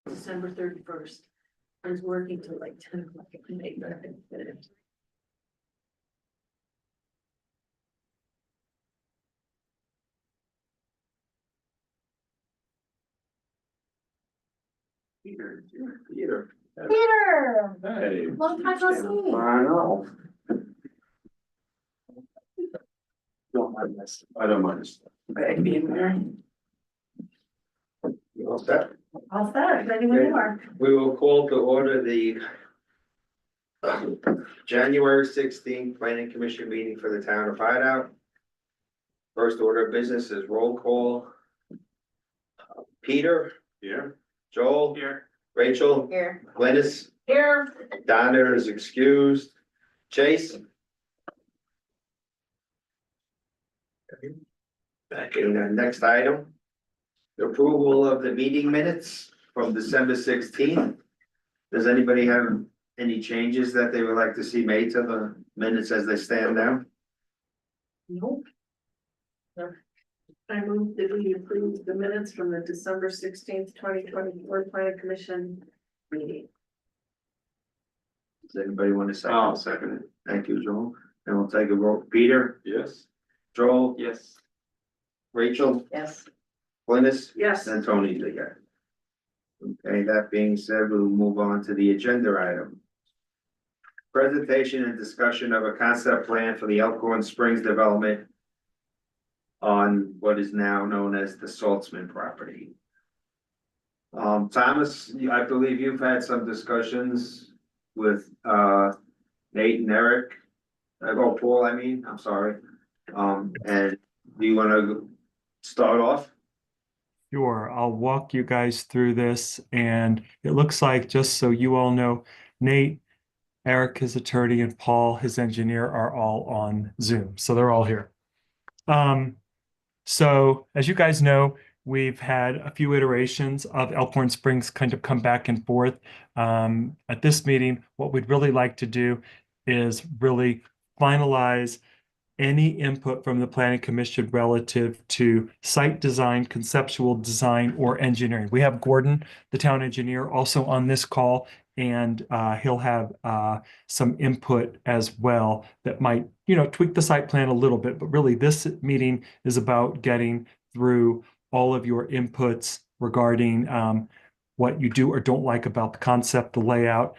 December 31st. I was working till like 10 o'clock at night, but I didn't get it. Peter. Peter. Hey. Long time no see. I know. Don't mind this. I don't mind this. Right, being there. You all set? All set, ready when you are. We will call to order the January 16th Planning Commission meeting for the town of Hideout. First order of business is roll call. Peter. Here. Joel. Here. Rachel. Here. Glynis. Here. Donna is excused. Chase. Back in the next item. The approval of the meeting minutes from December 16th. Does anybody have any changes that they would like to see made to the minutes as they stand now? Nope. I move that we approve the minutes from the December 16th, 2024 Planning Commission meeting. Does anybody want to second? I'll second it. Thank you, Joel. And we'll take a vote. Peter, Yes. Joel, Yes. Rachel, Yes. Glynis, Yes. and Tony's again. Okay, that being said, we'll move on to the agenda item. Presentation and discussion of a concept plan for the Elkhorn Springs development on what is now known as the Saltzman property. Thomas, I believe you've had some discussions with Nate and Eric. Paul, I mean, I'm sorry. And do you want to start off? Sure, I'll walk you guys through this, and it looks like, just so you all know, Nate, Eric, his attorney, and Paul, his engineer, are all on Zoom, so they're all here. So as you guys know, we've had a few iterations of Elkhorn Springs kind of come back and forth. At this meeting, what we'd really like to do is really finalize any input from the Planning Commission relative to site design, conceptual design, or engineering. We have Gordon, the town engineer, also on this call, and he'll have some input as well that might, tweak the site plan a little bit. But really, this meeting is about getting through all of your inputs regarding what you do or don't like about the concept, the layout.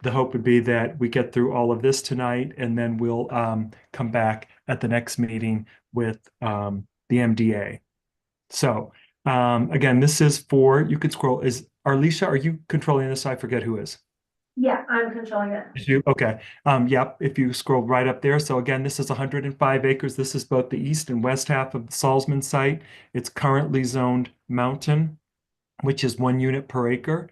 The hope would be that we get through all of this tonight, and then we'll come back at the next meeting with the MDA. So again, this is for, you can scroll. Arlisha, are you controlling this? I forget who is. Yeah, I'm controlling it. You? Okay. Yep, if you scroll right up there. So again, this is 105 acres. This is both the east and west half of the Salzman site. It's currently zoned mountain, which is 1 unit per acre.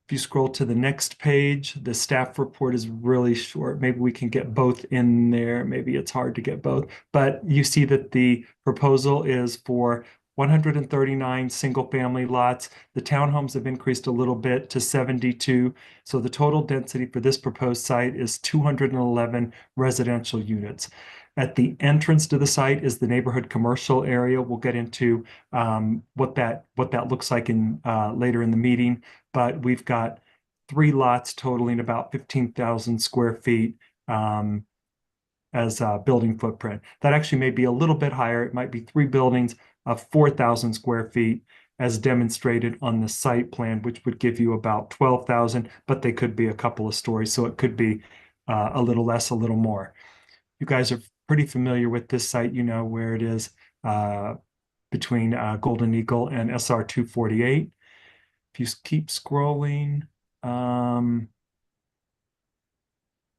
If you scroll to the next page, the staff report is really short. Maybe we can get both in there. Maybe it's hard to get both, but you see that the proposal is for 139 single-family lots. The townhomes have increased a little bit to 72. So the total density for this proposed site is 211 residential units. At the entrance to the site is the neighborhood commercial area. We'll get into what that looks like in later in the meeting. But we've got 3 lots totaling about 15,000 square feet as a building footprint. That actually may be a little bit higher. It might be 3 buildings of 4,000 square feet as demonstrated on the site plan, which would give you about 12,000, but they could be a couple of stories. So it could be a little less, a little more. You guys are pretty familiar with this site. You know where it is between Golden Eagle and SR 248. If you keep scrolling,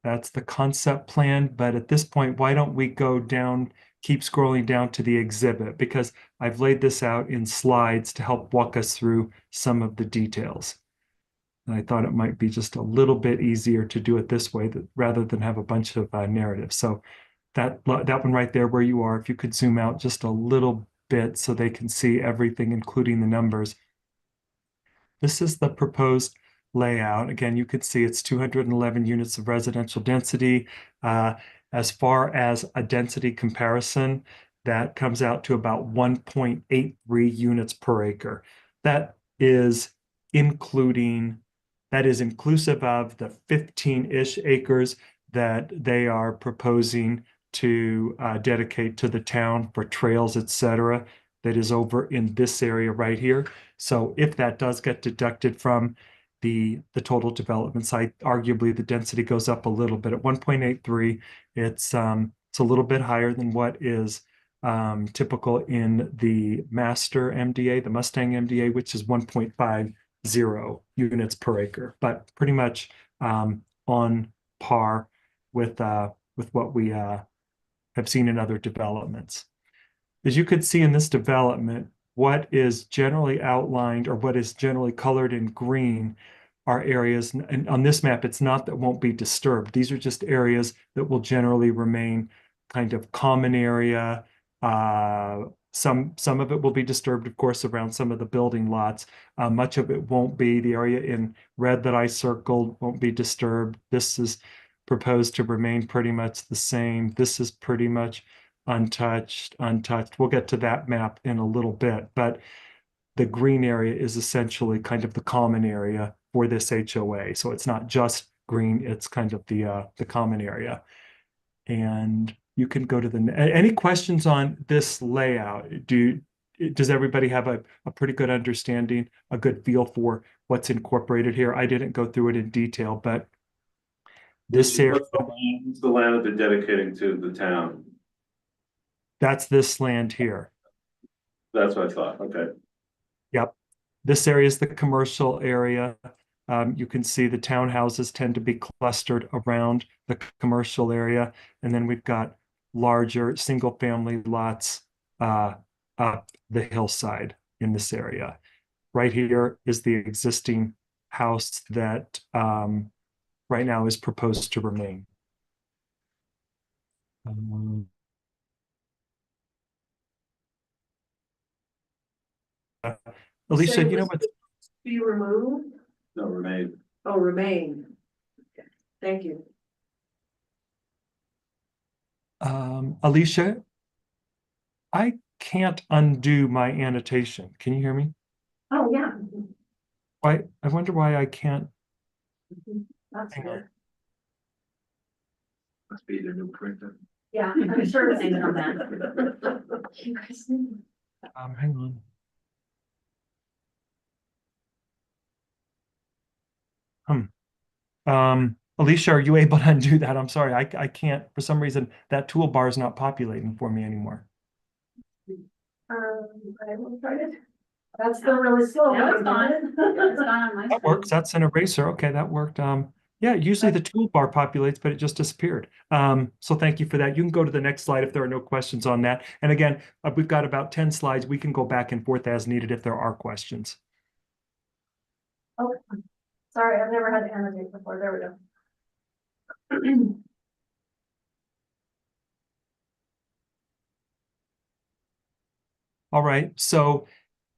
that's the concept plan. But at this point, why don't we go down, keep scrolling down to the exhibit, because I've laid this out in slides to help walk us through some of the details. And I thought it might be just a little bit easier to do it this way rather than have a bunch of narratives. So that one right there where you are, if you could zoom out just a little bit so they can see everything, including the numbers. This is the proposed layout. Again, you can see it's 211 units of residential density. As far as a density comparison, that comes out to about 1.83 units per acre. That is including, that is inclusive of the 15-ish acres that they are proposing to dedicate to the town for trails, etc. That is over in this area right here. So if that does get deducted from the total development site, arguably the density goes up a little bit. At 1.83, it's a little bit higher than what is typical in the master MDA, the Mustang MDA, which is 1.50 units per acre, but pretty much on par with what we have seen in other developments. As you could see in this development, what is generally outlined or what is generally colored in green are areas, and on this map, it's not that won't be disturbed. These are just areas that will generally remain kind of common area. Some of it will be disturbed, of course, around some of the building lots. Much of it won't be. The area in red that I circled won't be disturbed. This is proposed to remain pretty much the same. This is pretty much untouched. We'll get to that map in a little bit, but the green area is essentially kind of the common area for this HOA. So it's not just green, it's kind of the common area. And you can go to any questions on this layout? Does everybody have a pretty good understanding, a good feel for what's incorporated here? I didn't go through it in detail, but this area, What's the land that they're dedicating to the town? that's this land here. That's what I thought, okay. Yep. This area is the commercial area. You can see the townhouses tend to be clustered around the commercial area. And then we've got larger single family lots up the hillside in this area. Right here is the existing house that right now is proposed to remain. Alicia, Say you know was what? Be removed? No, remain. Oh, remain. Okay, thank you. Alicia, I can't undo my annotation. Can you hear me? Oh, yeah, I wonder why I can't. that's Hang on. good. Must be the new printer. Yeah, I'm sure it's even on that. You guys knew. Hang on. Alicia, are you able to undo that? I'm sorry, I can't, for some reason, that toolbar is not populating for me anymore. I will try it. That's still really slow. No, it's gone. It's gone on my That screen. works. That's an eraser. Okay, that worked. Yeah, usually the toolbar populates, but it just disappeared. So thank you for that. You can go to the next slide if there are no questions on that. And again, we've got about 10 slides. We can go back and forth as needed if there are questions. Okay. Sorry, I've never had to annotate before. There we go. All right, so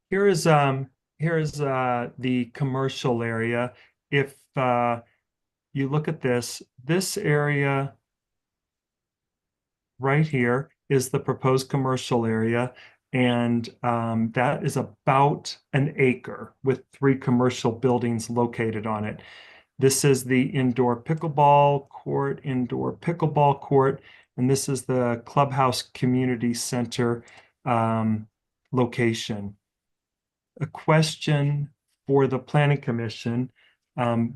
here is the commercial area. If you look at this area right here is the proposed commercial area, and that is about an acre with 3 commercial buildings located on it. This is the indoor pickleball court, and this is the clubhouse community center location. A question for the planning commission. I've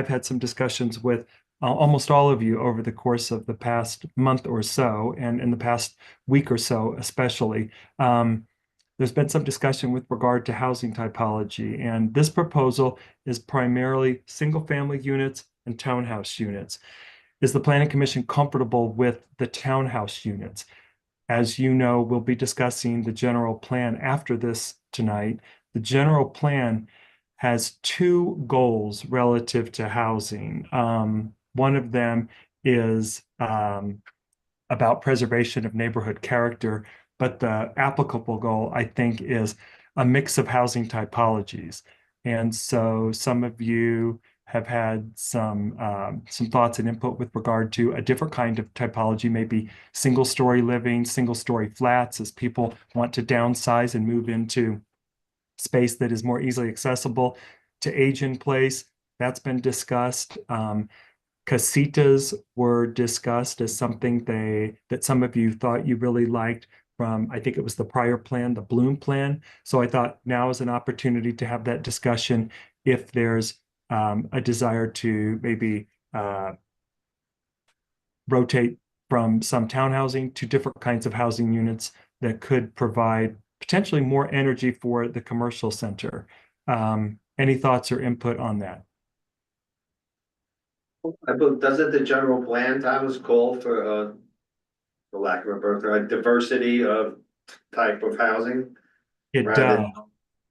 had some discussions with almost all of you over the course of the past month or so, and in the past week or so, especially. There's been some discussion with regard to housing typology, and this proposal is primarily single-family units and townhouse units. Is the Planning Commission comfortable with the townhouse units? As you know, we'll be discussing the general plan after this tonight. The general plan has 2 goals relative to housing. One of them is about preservation of neighborhood character, but the applicable goal, I think, is a mix of housing typologies. And so some of you have had some thoughts and input with regard to a different kind of typology, maybe single-story living, single-story flats, as people want to downsize and move into space that is more easily accessible to age in place. That's been discussed. Casitas were discussed as something that some of you thought you really liked from, I think it was the prior plan, the Bloom plan. So I thought now is an opportunity to have that discussion if there's a desire to maybe rotate from some townhousing to different kinds of housing units that could provide potentially more energy for the commercial center. Any thoughts or input on that? I believe, doesn't the general plan, Thomas, call for lack of a better, a diversity of type of housing? It rather does.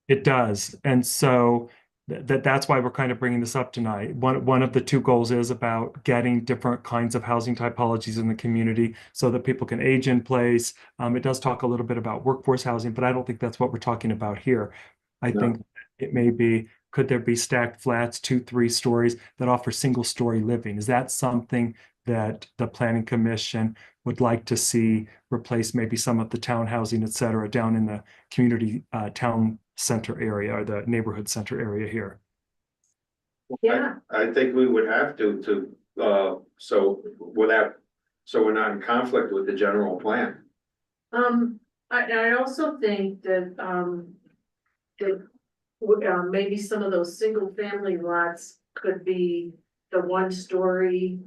It does. And so that's why we're kind of bringing this up tonight. One of the two goals is about getting different kinds of housing typologies in the community so that people can age in place. It does talk a little bit about workforce housing, but I don't think that's what we're talking about here. I No. think it may be, could there be stacked flats, 2-3 stories that offer single story living? Is that something that the planning commission would like to see replace maybe some of the town housing, et cetera, down in the community town center area or the neighborhood center area here? Yeah, I think we would have to, so we're not in conflict with the general plan. I also think that, maybe some of those single family lots could be the 1-story,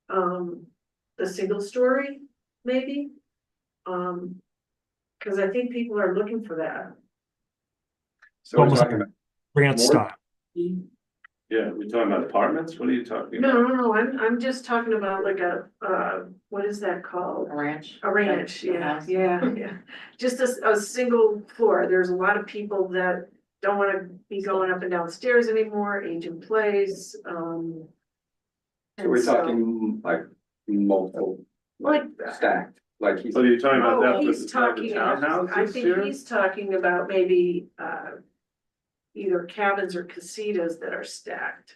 the single story, maybe. Cause I think people are looking for that. So we're Almost talking like about Grant more- style. Yeah, we talking about apartments? What are you talking No, about? no, I'm just talking about like a, what is that called? A ranch. A ranch, A yeah, house. yeah. Just a single floor. There's a lot of people that don't wanna be going up and down stairs anymore, age in place, So and we're talking like multiple Like, stacked, like he's. So you're talking about oh, that for he's the type of talking, I townhouses think here? he's talking about maybe, either cabins or casitas that are stacked.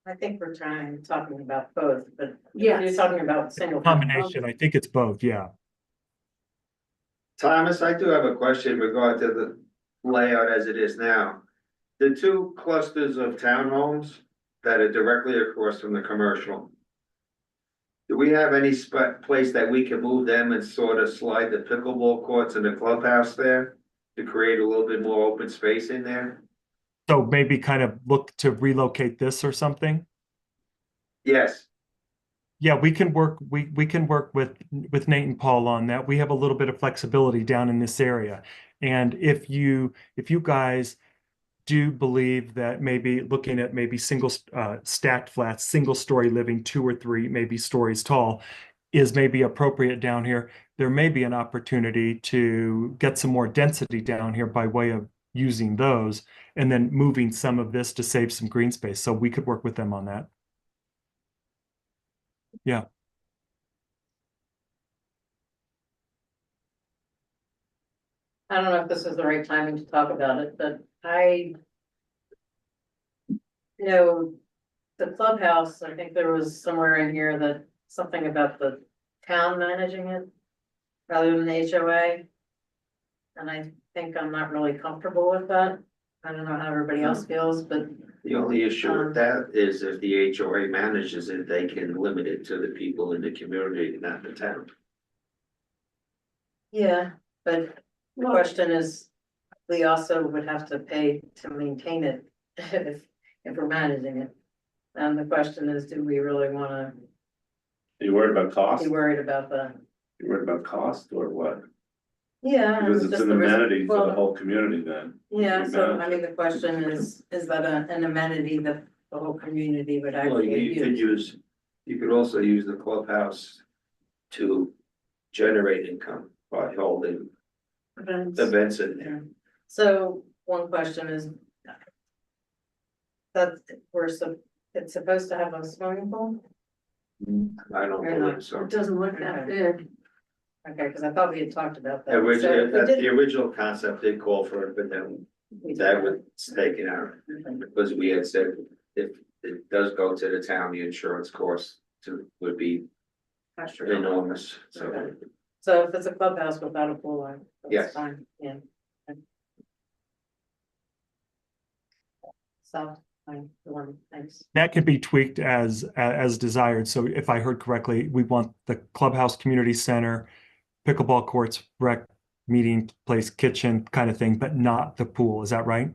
I think we're talking about both, but Yes. you're talking about single. Combination, I think it's both, yeah. Thomas, I do have a question in regard to the layout as it is now. The two clusters of townhomes that are directly across from the commercial. Do we have any place that we can move them and sort of slide the pickleball courts and the clubhouse there? To create a little bit more open space in there? So maybe kind of look to relocate this or something. Yes, Yeah, we can work, we can work with Nate and Paul on that. We have a little bit of flexibility down in this area. And if you guys do believe that maybe looking at maybe single stacked flats, single story living, 2 or 3 maybe stories tall is maybe appropriate down here, there may be an opportunity to get some more density down here by way of using those and then moving some of this to save some green space. So we could work with them on that. Yeah. I don't know if this is the right timing to talk about it, but I know the clubhouse, I think there was somewhere in here that something about the town managing it rather than the HOA. And I think I'm not really comfortable with that. I don't know how everybody else feels, but the only issue with that is if the HOA manages it, they can limit it to the people in the community, not the town. yeah, but the question is, we also would have to pay to maintain it if we're managing it. And the question is, do we really wanna Are you worried about cost? be worried about that? You worried about cost or what? Yeah. Because it's just an the risk- amenity for the well, whole community then. Yeah, We so manage I mean, the question is that an amenity that the whole community would Well, actually you could use? you could also use the clubhouse to generate income by holding events in there. So one question is. That it's supposed to have a swimming pool? I don't Fair enough. believe so. It doesn't look that big. Okay, cause I thought we had talked about that. Originally, So we the original concept did call for it, but then that was taken out. Because we had said if it does go to the town, the insurance cost would be enormous, so. So if it's a clubhouse without a pool, Yes. that's fine, yeah. south, the one, thanks. That can be tweaked as desired. So if I heard correctly, we want the clubhouse, community center, pickleball courts, rec, meeting place, kitchen kind of thing, but not the pool. Is that right?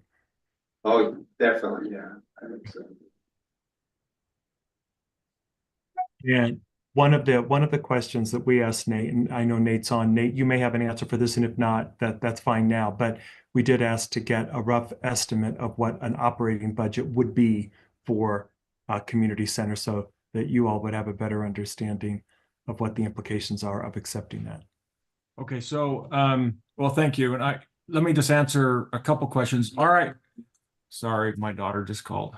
Oh, definitely, yeah, I think so. And one of the questions that we asked Nate, and I know Nate's on. Nate, you may have an answer for this, and if not, that's fine now. But we did ask to get a rough estimate of what an operating budget would be for a community center, so that you all would have a better understanding of what the implications are of accepting that. Okay, so, well, thank you. And let me just answer a couple questions. All right. Sorry, my daughter just called.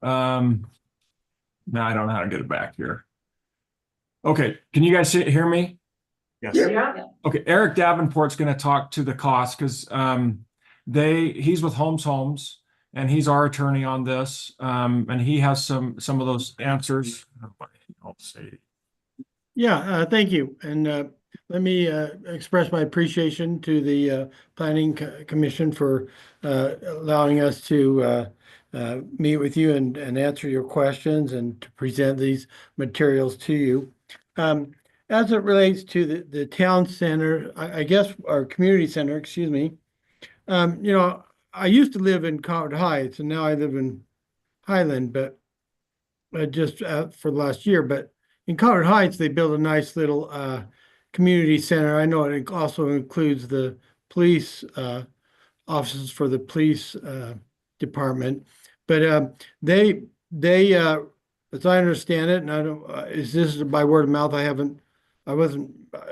Now I don't know how to get it back here. Okay, can you guys hear me? Yes. Yeah, Okay, Eric Davenport's gonna talk to the cost, because, he's with Homes, and he's our attorney on this, and he has some of those answers. I'll say. Yeah, thank you. And let me express my appreciation to the Planning Commission for allowing us to meet with you and answer your questions and to present these materials to you. As it relates to the town center, I guess, our community center, excuse me, I used to live in Concord Heights and now I live in Highland, but just for the last year. But in Concord Heights, they built a nice little community center. I know it also includes the police offices for the police department, but they as I understand it, and I don't is this by word of mouth? I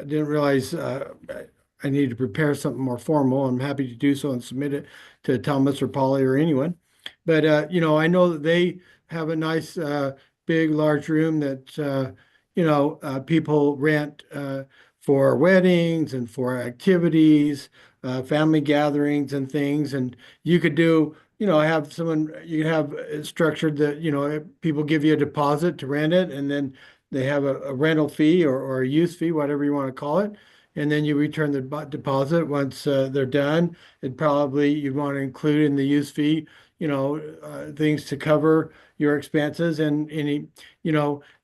didn't realize I need to prepare something more formal. I'm happy to do so and submit it to Thomas or Polly or anyone. But I know that they have a nice big large room that people rent for weddings and for activities, family gatherings and things. And you could do, have someone, you have it structured that, people give you a deposit to rent it, and then they have a rental fee or a use fee, whatever you want to call it. And then you return the deposit once they're done. It probably you'd want to include in the use fee, things to cover your expenses and any,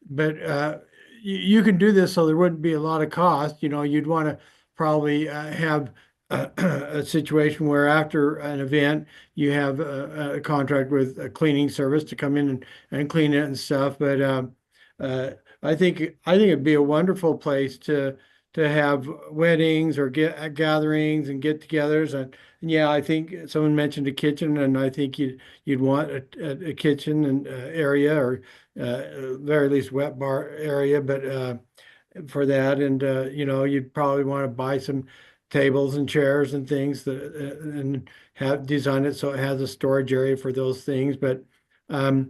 but you can do this so there wouldn't be a lot of cost. You'd want to probably have a situation where after an event, you have a contract with a cleaning service to come in and clean it and stuff. But I think it'd be a wonderful place to have weddings or gatherings and get-togethers. And yeah, I think someone mentioned a kitchen, and I think you'd want a kitchen and area, or very least wet bar area, but for that. And you'd probably want to buy some tables and chairs and things and have design it so it has a storage area for those things. But there's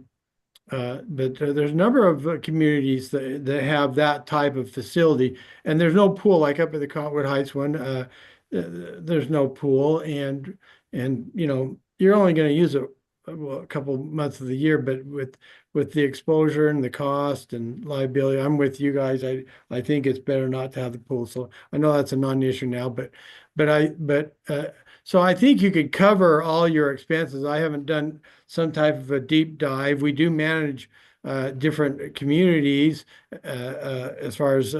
a number of communities that have that type of facility, and there's no pool like up at the Cottonwood Heights one. There's no pool, and you're only going to use it a couple months of the year. But with the exposure and the cost and liability, I'm with you guys. I think it's better not to have the pool. So I know that's a non-issue now, but so I think you could cover all your expenses. I haven't done some type of a deep dive. We do manage different communities as far as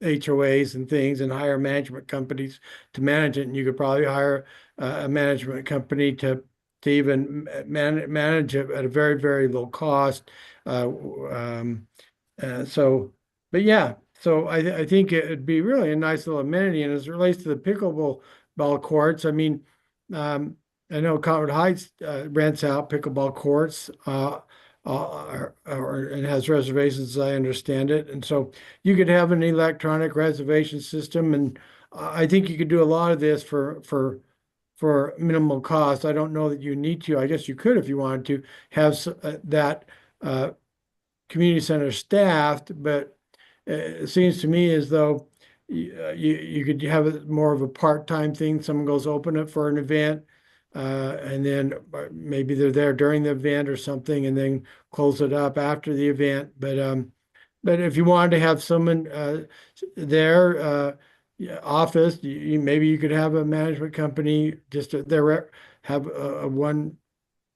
HOAs and things, and hire management companies to manage it. And you could probably hire a management company to even manage it at a very, very low cost. But yeah, so I think it'd be really a nice little amenity. And as it relates to the pickleball courts, I mean, I know Concord Heights rents out pickleball courts and has reservations, as I understand it. And so you could have an electronic reservation system, and I think you could do a lot of this for minimal cost. I don't know that you need to. I guess you could, if you wanted to, have that community center staffed, but it seems to me as though you could have it more of a part-time thing. Someone goes open it for an event, and then maybe they're there during the event or something, and then close it up after the event. But if you wanted to have someone there, office, maybe you could have a management company just have one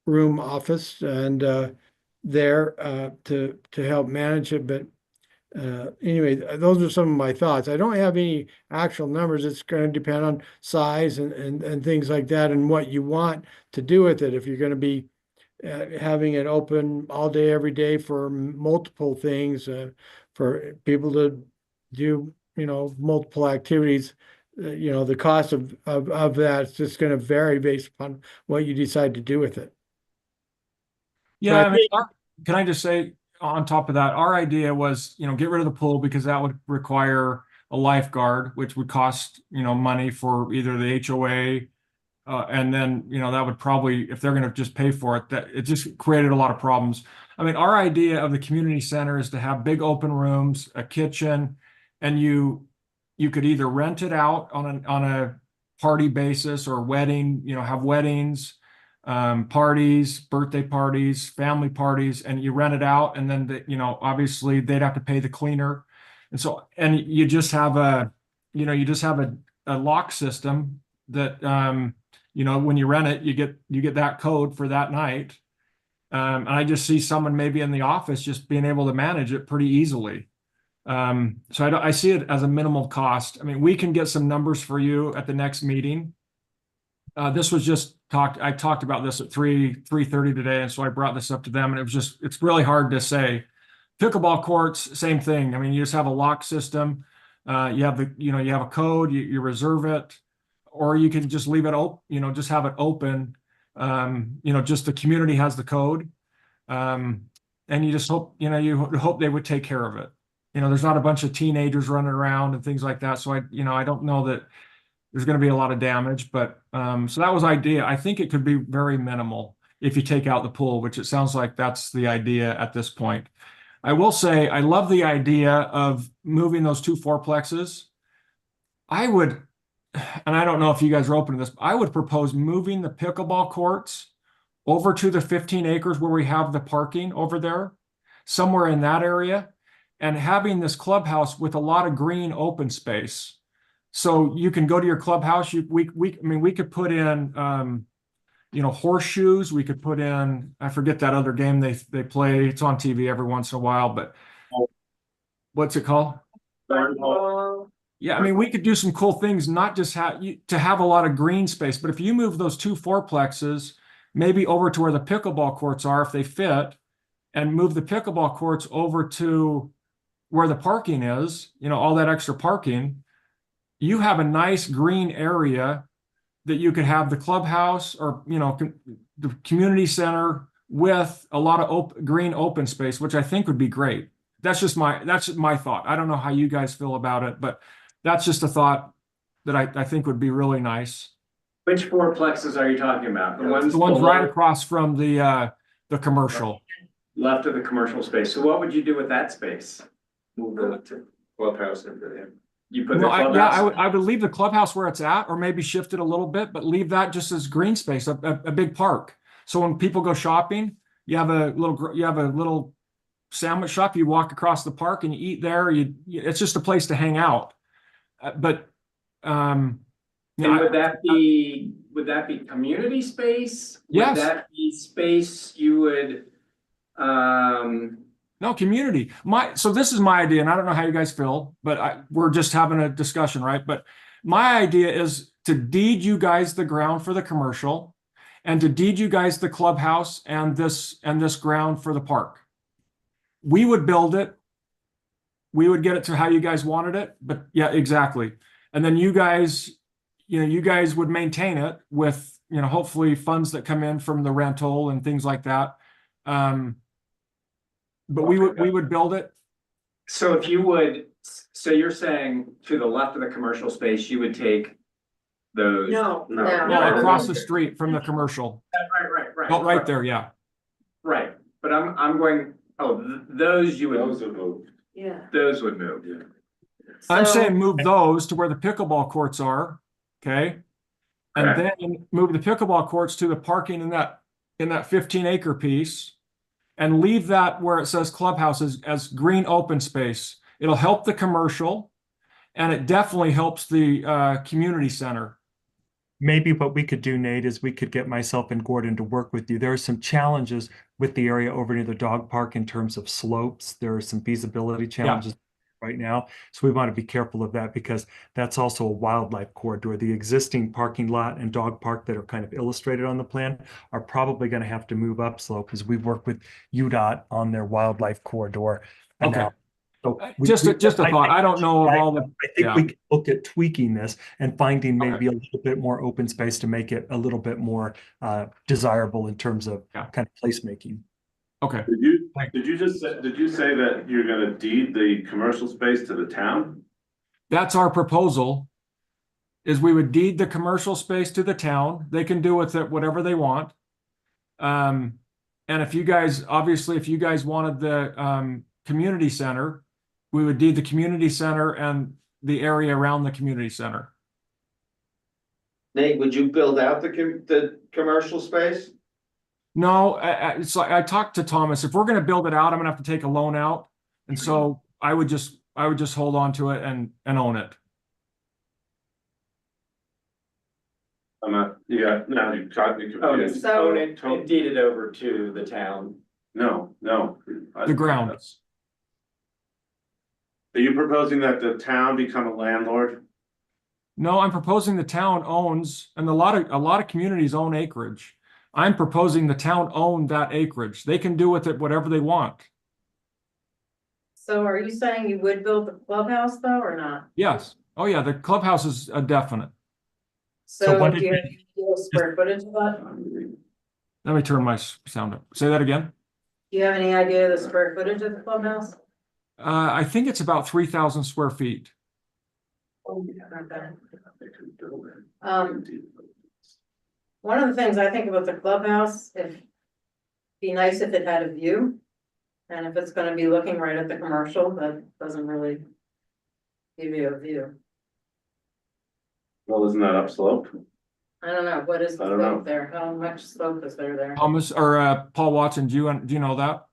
room office and there to help manage it. But anyway, those are some of my thoughts. I don't have any actual numbers. It's going to depend on size and things like that and what you want to do with it. If you're going to be having it open all day, every day for multiple things, for people to do, multiple activities, the cost of that is just going to vary based upon what you decide to do with it. Yeah, I I mean, can I just say on top of that, our idea was, get rid of the pool because that would require a lifeguard, which would cost, money for either the HOA. And then, that would probably, if they're going to just pay for it, that it just created a lot of problems. I mean, our idea of the community center is to have big open rooms, a kitchen, and you could either rent it out on a party basis or wedding, have weddings, parties, birthday parties, family parties, and you rent it out, and then obviously they'd have to pay the cleaner, and so you just have a lock system that when you rent it, you get that code for that night. And I just see someone maybe in the office just being able to manage it pretty easily. So I see it as a minimal cost. I mean, we can get some numbers for you at the next meeting. This was just I talked about this at 3:30 today, and so I brought this up to them, and it's really hard to say. Pickleball courts, same thing. I mean, you just have a lock system. You have you have a code, you reserve it, or you can just leave it open, just have it open. Just the community has the code. And you just hope, you hope they would take care of it. There's not a bunch of teenagers running around and things like that. So I don't know that there's going to be a lot of damage, but so that was idea. I think it could be very minimal if you take out the pool, which it sounds like that's the idea at this point. I will say I love the idea of moving those 2 fourplexes. I would, and I don't know if you guys are open to this, but I would propose moving the pickleball courts over to the 15 acres where we have the parking over there, somewhere in that area, and having this clubhouse with a lot of green open space. So you can go to your clubhouse. We could put in, horseshoes. We could put in, I forget that other game they play. It's on TV every once in a while, but what's it called? Yeah, I mean, we could do some cool things, not just to have a lot of green space, but if you move those 2 fourplexes, maybe over to where the pickleball courts are, if they fit, and move the pickleball courts over to where the parking is, all that extra parking, you have a nice green area that you could have the clubhouse or, the community center with a lot of green open space, which I think would be great. That's just my thought. I don't know how you guys feel about it, but that's just a thought that I think would be really nice. Which fourplexes are you talking about? The ones right across from the commercial. left of the commercial space. So what would you do with that space? Move the clubhouse into there. You put the clubhouse? I would leave the clubhouse where it's at, or maybe shift it a little bit, but leave that just as green space, a big park. So when people go shopping, you have a little sandwich shop. You walk across the park and you eat there. It's just a place to hang out. But And would that be community space? Yes. Would that be space you would, no, community. So this is my idea, and I don't know how you guys feel, but we're just having a discussion, right? But my idea is to deed you guys the ground for the commercial, and to deed you guys the clubhouse and this ground for the park. We would build it. We would get it to how you guys wanted it, but yeah, exactly. And then you guys would maintain it with, hopefully funds that come in from the rental and things like that. But we would build it. so you're saying to the left of the commercial space, you would take those? No. Well, across the street from the commercial. Right. Oh, right there, yeah. Right, but I'm going, those you would. Those are moved. Yeah. Those would move. Yeah. I'm So- saying move those to where the pickleball courts are, okay? And Okay. then move the pickleball courts to the parking in that 15-acre piece, and leave that where it says clubhouses as green open space. It'll help the commercial, and it definitely helps the community center. maybe what we could do, Nate, is we could get myself and Gordon to work with you. There are some challenges with the area over near the dog park in terms of slopes. There are some feasibility challenges right now. So we want to be careful of that because that's also a wildlife corridor. The existing parking lot and dog park that are kind of illustrated on the plan are probably going to have to move upslope as we work with UDOT on their wildlife corridor. Okay. So Just a thought. I don't know of all the, I think we can look at tweaking this and finding Okay. maybe a little bit more open space to make it a little bit more desirable in terms of Yeah. kind of placemaking. okay. Did you say that you're gonna deed the commercial space to the town? That's our proposal, is we would deed the commercial space to the town. They can do with it whatever they want. And if you guys, obviously, if you guys wanted the community center, we would deed the community center and the area around the community center. Nate, would you build out the commercial space? No, it's like I talked to Thomas. If we're going to build it out, I'm going to have to take a loan out, and so I would just hold on to it and own it. I'm not, yeah, no, you caught me confused. So- Own it and deed it over to the town. No. The ground. Are you proposing that the town become a landlord? No, I'm proposing the town owns, and a lot of communities own acreage. I'm proposing the town own that acreage. They can do with it whatever they want. So are you saying you would build the clubhouse though, or not? Yes. Oh yeah, the clubhouse is a definite. So what So do did you have any square footage of that? Let me turn my sound up. Say that again. Do you have any idea of the square footage of the clubhouse? I think it's about 3,000 square feet. Okay. One of the things I think about the clubhouse, be nice if it had a view. And if it's gonna be looking right at the commercial, that doesn't really give you a view. Well, isn't that upslope? I don't know, what is the I don't know. slope there? How much slope is there? Thomas or Paul Watson, do you know that?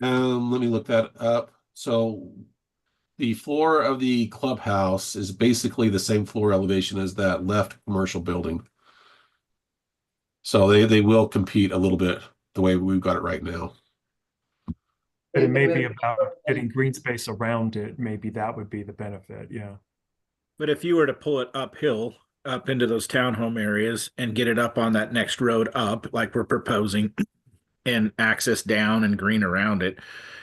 Let me look that up. So the floor of the clubhouse is basically the same floor elevation as that left commercial building. So they will compete a little bit the way we've got it right now. But it may be about getting green space around it. Maybe that would be the benefit. Yeah. But if you were to pull it uphill, up into those townhome areas and get it up on that next road up, like we're proposing, and access down and green around it,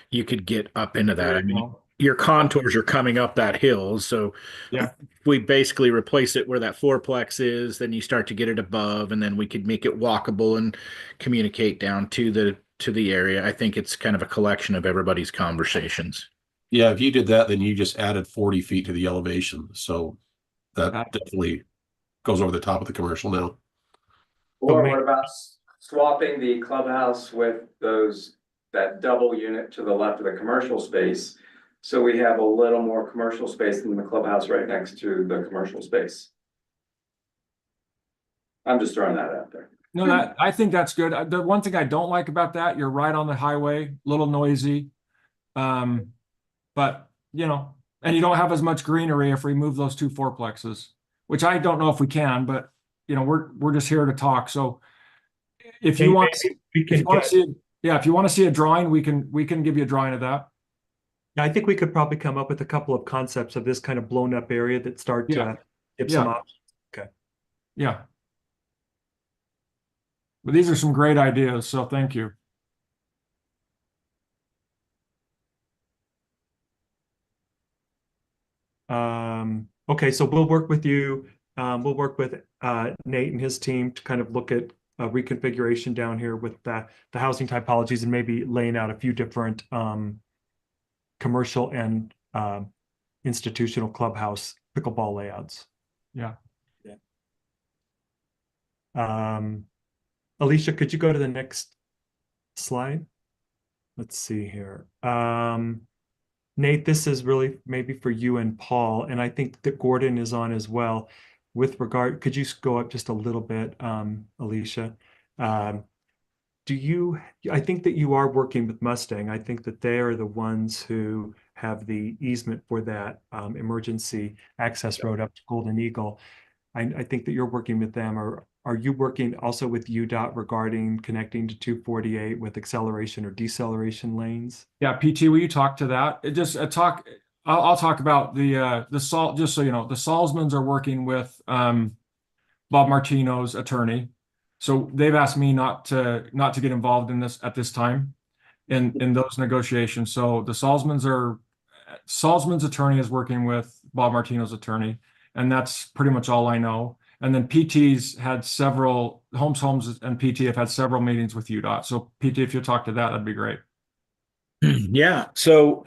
you could get up into that. I mean, your contours are coming up that hill. So Yeah. if we basically replace it where that fourplex is, then you start to get it above, and then we could make it walkable and communicate down to the area. I think it's kind of a collection of everybody's conversations. Yeah, if you did that, then you just added 40 feet to the elevation. So that definitely goes over the top of the commercial now. Or what about swapping the clubhouse with that double unit to the left of the commercial space? So we have a little more commercial space than the clubhouse right next to the commercial space. I'm just throwing that out there. No, I think that's good. The one thing I don't like about that, you're right on the highway, little noisy. But and you don't have as much greenery if we move those two fourplexes, which I don't know if we can, but we're just here to talk. So if you want to see a drawing, we can give you a drawing of that. I think we could probably come up with a couple of concepts of this kind of blown up area that start to give some options. Okay. Yeah. But these are some great ideas, so thank you. Okay, so we'll work with you. We'll work with Nate and his team to kind of look at a reconfiguration down here with the housing typologies and maybe laying out a few different commercial and institutional clubhouse pickleball layouts. Yeah. Alicia, could you go to the next slide? Let's see here. Nate, this is really maybe for you and Paul, and I think that Gordon is on as well. With regard, could you go up just a little bit, Alicia? I think that you are working with Mustang. I think that they are the ones who have the easement for that emergency access road up to Golden Eagle. I think that you're working with them, or are you working also with UDOT regarding connecting to 248 with acceleration or deceleration lanes? Yeah, PT, will you talk to that? It just talk. I'll talk about the Salt. Just so you know, the Salzmans are working with Bob Martino's attorney, so they've asked me not to get involved in this at this time in those negotiations. So the Salzman's attorney is working with Bob Martino's attorney, and that's pretty much all I know. And then PT's had several Homes and PT have had several meetings with UDOT. So PT, if you'll talk to that, that'd be great. Yeah. So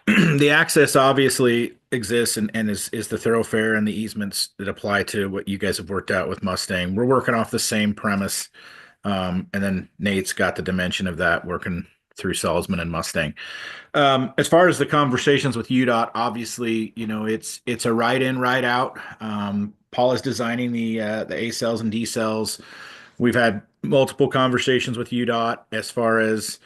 the access obviously exists and is the thoroughfare and the easements that apply to what you guys have worked out with Mustang. We're working off the same premise. And then Nate's got the dimension of that working through Salzman and Mustang. As far as the conversations with UDOT, obviously, it's a right in, right out. Paul is designing the A cells and D cells. We've had multiple conversations with UDOT as far as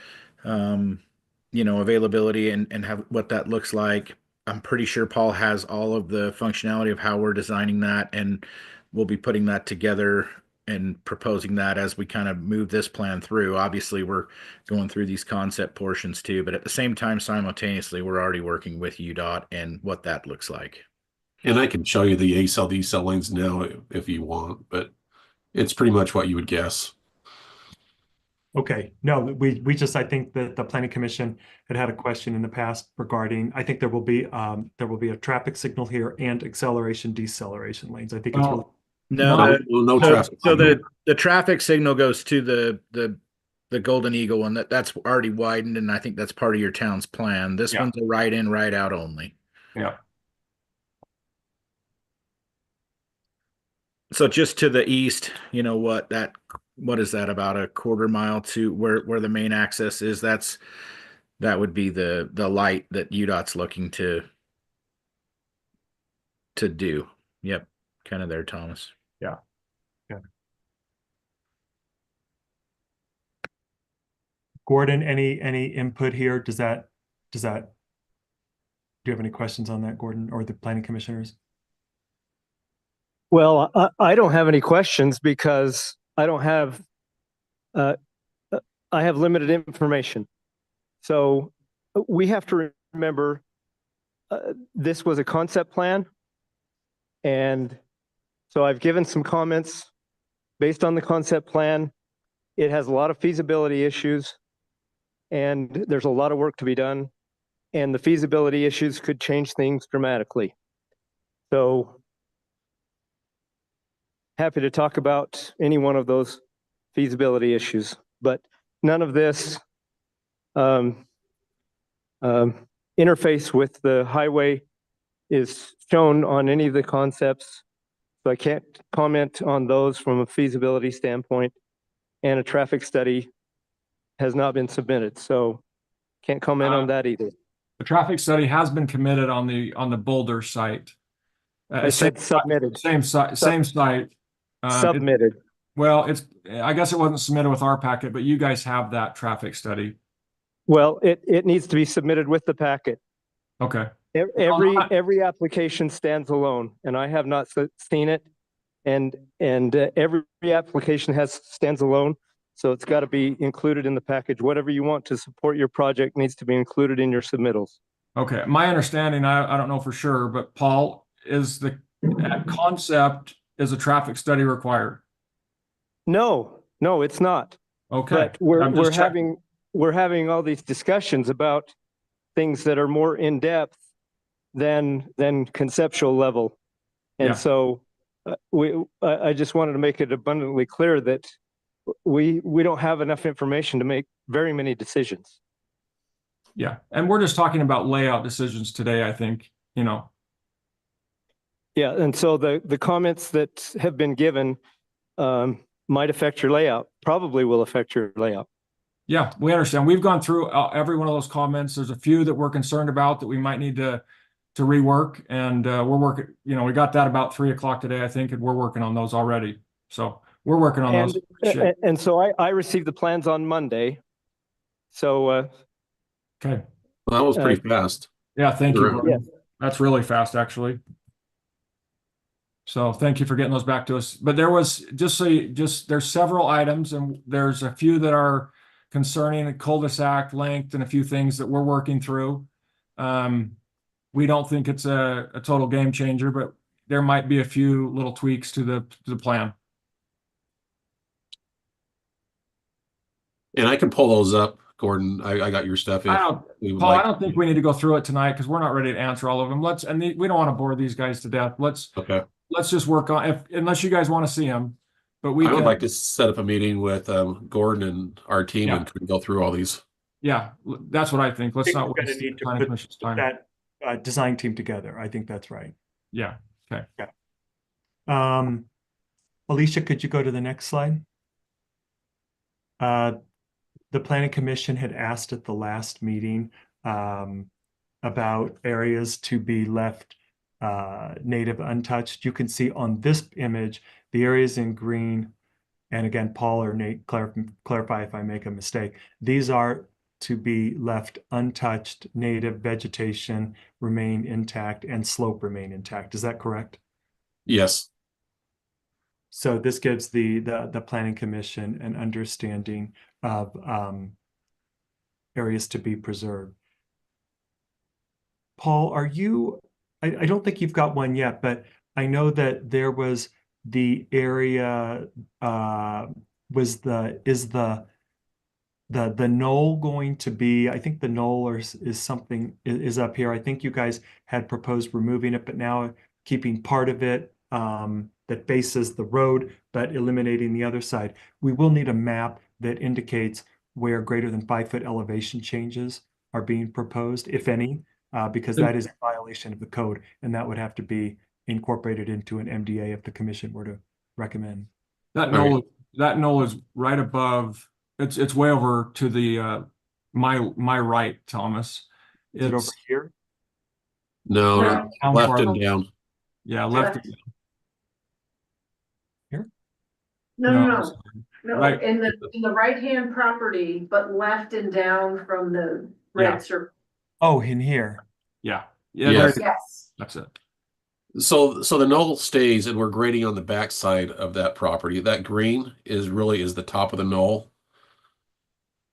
availability and have what that looks like. I'm pretty sure Paul has all of the functionality of how we're designing that, and we'll be putting that together and proposing that as we kind of move this plan through. Obviously, we're going through these concept portions too, but at the same time, simultaneously, we're already working with UDOT and what that looks like. And I can show you the A cell, D cell lanes now if you want, but it's pretty much what you would guess. Okay, no, we just, I think that the planning commission had a question in the past regarding, I think there will be a traffic signal here and acceleration, deceleration lanes. I think it's really. No traffic. So the traffic signal goes to the Golden Eagle, and that's already widened, and I think that's part of your town's plan. This one's a right in, right out only. Yeah. So just to the east, what is that, about a quarter mile to where the main access is? That would be the light that UDOT's looking to do. Yep, kind of there, Thomas. Yeah. Yeah. Gordon, any input here? Do you have any questions on that, Gordon, or the planning commissioners? Well, I don't have any questions because I don't have, I have limited information. So we have to remember this was a concept plan. And so I've given some comments based on the concept plan. It has a lot of feasibility issues and there's a lot of work to be done. And the feasibility issues could change things dramatically. So happy to talk about any one of those feasibility issues, but none of this interface with the highway is shown on any of the concepts. So I can't comment on those from a feasibility standpoint, and a traffic study has not been submitted. So can't comment on that either. The traffic study has been committed on the Boulder site. I said submitted. Same site. Submitted. I guess it wasn't submitted with our packet, but you guys have that traffic study. Well, it needs to be submitted with the packet. Okay. Every application stands alone, and I have not seen it. And every application stands alone, so it's got to be included in the package. Whatever you want to support your project needs to be included in your submittals. Okay. My understanding, I don't know for sure, but Paul, is the concept is a traffic study required? No, it's not. Okay. But we're having all these discussions about things that are more in depth than conceptual level, and so I just wanted to make it abundantly clear that we don't have enough information to make very many decisions. Yeah, and we're just talking about layout decisions today, I think, Yeah, and so the comments that have been given might affect your layout, probably will affect your layout. Yeah, we understand. We've gone through every one of those comments. There's a few that we're concerned about that we might need to rework, and we're working, we got that about 3:00 today, I think, and we're working on those already. So we're working on those. And so I received the plans on Monday. So that was pretty fast. Yeah, thank you. Sure. Gordon. That's really fast, actually. So thank you for getting those back to us. But there was, there's several items and there's a few that are concerning the cul-de-sac length and a few things that we're working through. We don't think it's a total game changer, but there might be a few little tweaks to the plan. And I can pull those up, Gordon. I got your stuff if we would Paul, I like. don't think we need to go through it tonight because we're not ready to answer all of them. We don't want to bore these guys to death. Okay. Let's just work on, unless you guys want to see them, but we I would can. like to set up a meeting with Gordon and our team Yeah. and go through all these. Yeah, that's what I think. Let's I think not we're gonna waste need to planning put commission's time. that design team together. I think that's right. Yeah, okay. Alicia, could you go to the next slide? The planning commission had asked at the last meeting about areas to be left native untouched. You can see on this image, the areas in green, and again, Paul or Nate, clarify if I make a mistake. These are to be left untouched, native vegetation remain intact, and slope remain intact. Is that correct? Yes. So this gives the planning commission an understanding of areas to be preserved. Paul, I don't think you've got one yet, but I know that there was the area, is the knoll going to be, I think the knoll is something, is up here. I think you guys had proposed removing it, but now keeping part of it that faces the road, but eliminating the other side. We will need a map that indicates where greater than 5-foot elevation changes are being proposed, if any, because that is a violation of the code, and that would have to be incorporated into an MDA if the commission were to recommend. That knoll is right above, it's way over to the my right, Thomas. Is it over here? No, No. left and down. Yeah, left. Left. Here? No, Right. in the right-hand property, but left and down from the Yeah. red circle. Oh, in here. Yeah. Yes. Yes. That's it. So the knoll stays and we're grading on the back side of that property. That green is the top of the knoll.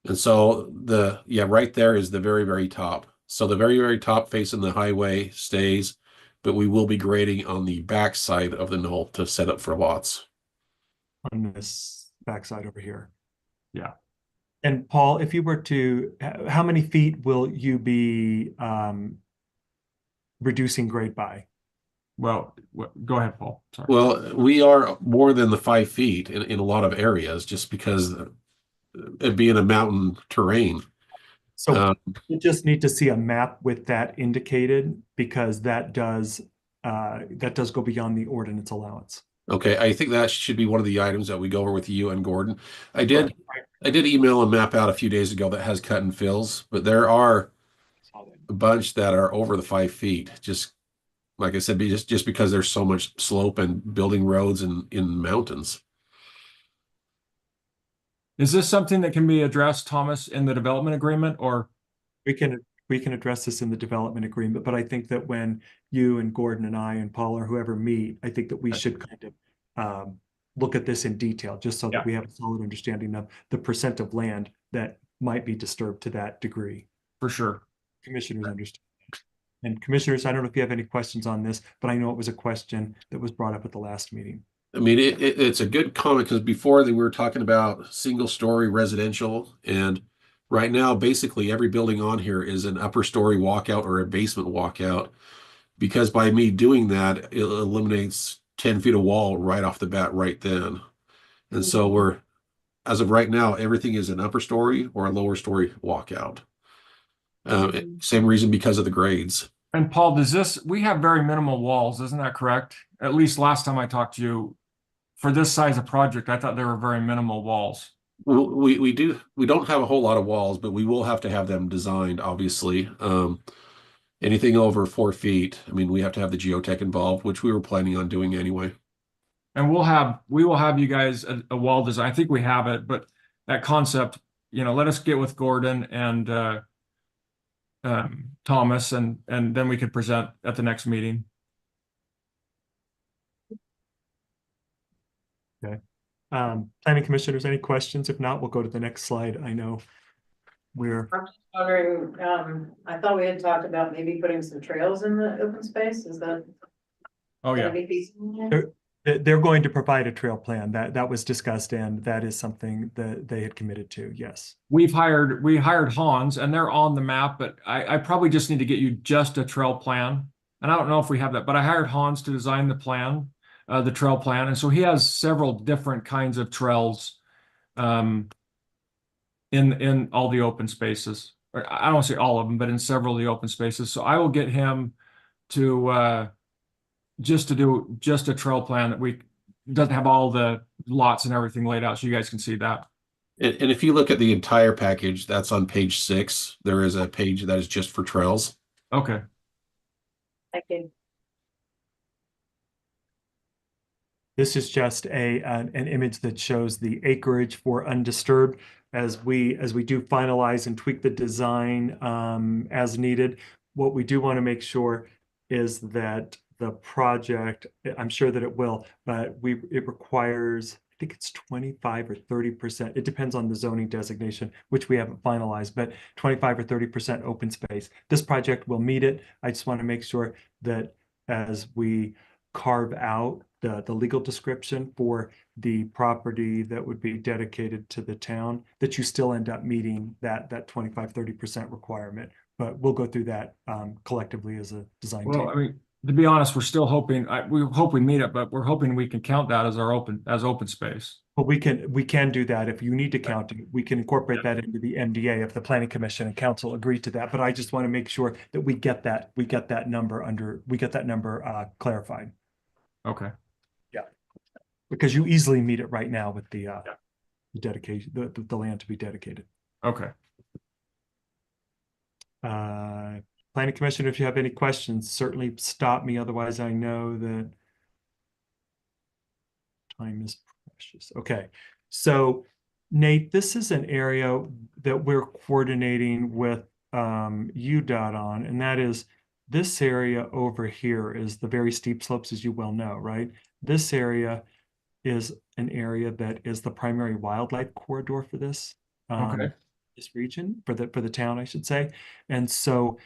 And so right there is the very, very top. So the very, very top facing the highway stays, but we will be grading on the back side of the knoll to set up for lots. On this backside over here. Yeah. And Paul, if you were to, how many feet will you be reducing grade by? Well, go ahead, Paul. Sorry. Well, we are more than the 5 feet in a lot of areas just because it being a mountain terrain. So you just need to see a map with that indicated because that does go beyond the ordinance allowance. Okay, I think that should be one of the items that we go over with you and Gordon. I did email a map out a few days ago that has cut and fills, but there are a bunch that are over the 5 feet. Just like I said, just because there's so much slope and building roads in mountains. Is this something that can be addressed, Thomas, in the development agreement, or? We can address this in the development agreement, but I think that when you and Gordon and I and Paul or whoever meet, I think that we should kind of look at this in detail, just so that we have a solid understanding of the percent of land that might be disturbed to that degree. For sure. Commissioners understand. And commissioners, I don't know if you have any questions on this, but I know it was a question that was brought up at the last meeting. I mean, it's a good comment because before we were talking about single-story residential, and right now, basically every building on here is an upper story walkout or a basement walkout. Because by me doing that, it eliminates 10 feet of wall right off the bat right then. And so as of right now, everything is an upper story or a lower story walkout. Same reason because of the grades. And Paul, we have very minimal walls, isn't that correct? At least last time I talked to you, for this size of project, I thought there were very minimal walls. We don't have a whole lot of walls, but we will have to have them designed, obviously. Anything over 4 feet, I mean, we have to have the geotech involved, which we were planning on doing anyway. And we will have you guys a wall design. I think we have it, but that concept, let us get with Gordon and Thomas, and then we could present at the next meeting. Planning commissioners, any questions? If not, we'll go to the next slide. I know we're, I'm just wondering, I thought we had talked about maybe putting some trails in the open space, is that Oh, gonna yeah. be feasible? they're going to provide a trail plan. That was discussed, and that is something that they had committed to, yes. We hired Hans, and they're on the map, but I probably just need to get you just a trail plan. And I don't know if we have that, but I hired Hans to design the plan, the trail plan. And so he has several different kinds of trails in all the open spaces. Or I don't want to say all of them, but in several of the open spaces. So I will get him to do just a trail plan that doesn't have all the lots and everything laid out, so you guys can see that. And if you look at the entire package, that's on page 6. There is a page that is just for trails. Okay. Thank you. This is just an image that shows the acreage for undisturbed as we do finalize and tweak the design as needed. What we do want to make sure is that the project, I'm sure that it will, but it requires, I think it's 25 or 30%. It depends on the zoning designation, which we haven't finalized, but 25 or 30% open space. This project will meet it. I just want to make sure that as we carve out the legal description for the property that would be dedicated to the town, that you still end up meeting that 25, 30% requirement. But we'll go through that collectively as a design team. Well, I mean, to be honest, we're still hoping, we hope we meet it, but we're hoping we can count that as open space. But we can do that. If you need to count it, we can incorporate that into the MDA if the planning commission and council agree to that. But I just want to make sure that we get that number clarified. Okay. Yeah. Because you easily meet it right now with the dedication, the land to be dedicated. Okay. Planning commission, if you have any questions, certainly stop me. Otherwise, I know that time is precious. Okay. So Nate, this is an area that we're coordinating with UDOT on, and that is this area over here is the very steep slopes, as you well know, right? This area is an area that is the primary wildlife corridor for this this region, for the town, I should say. And so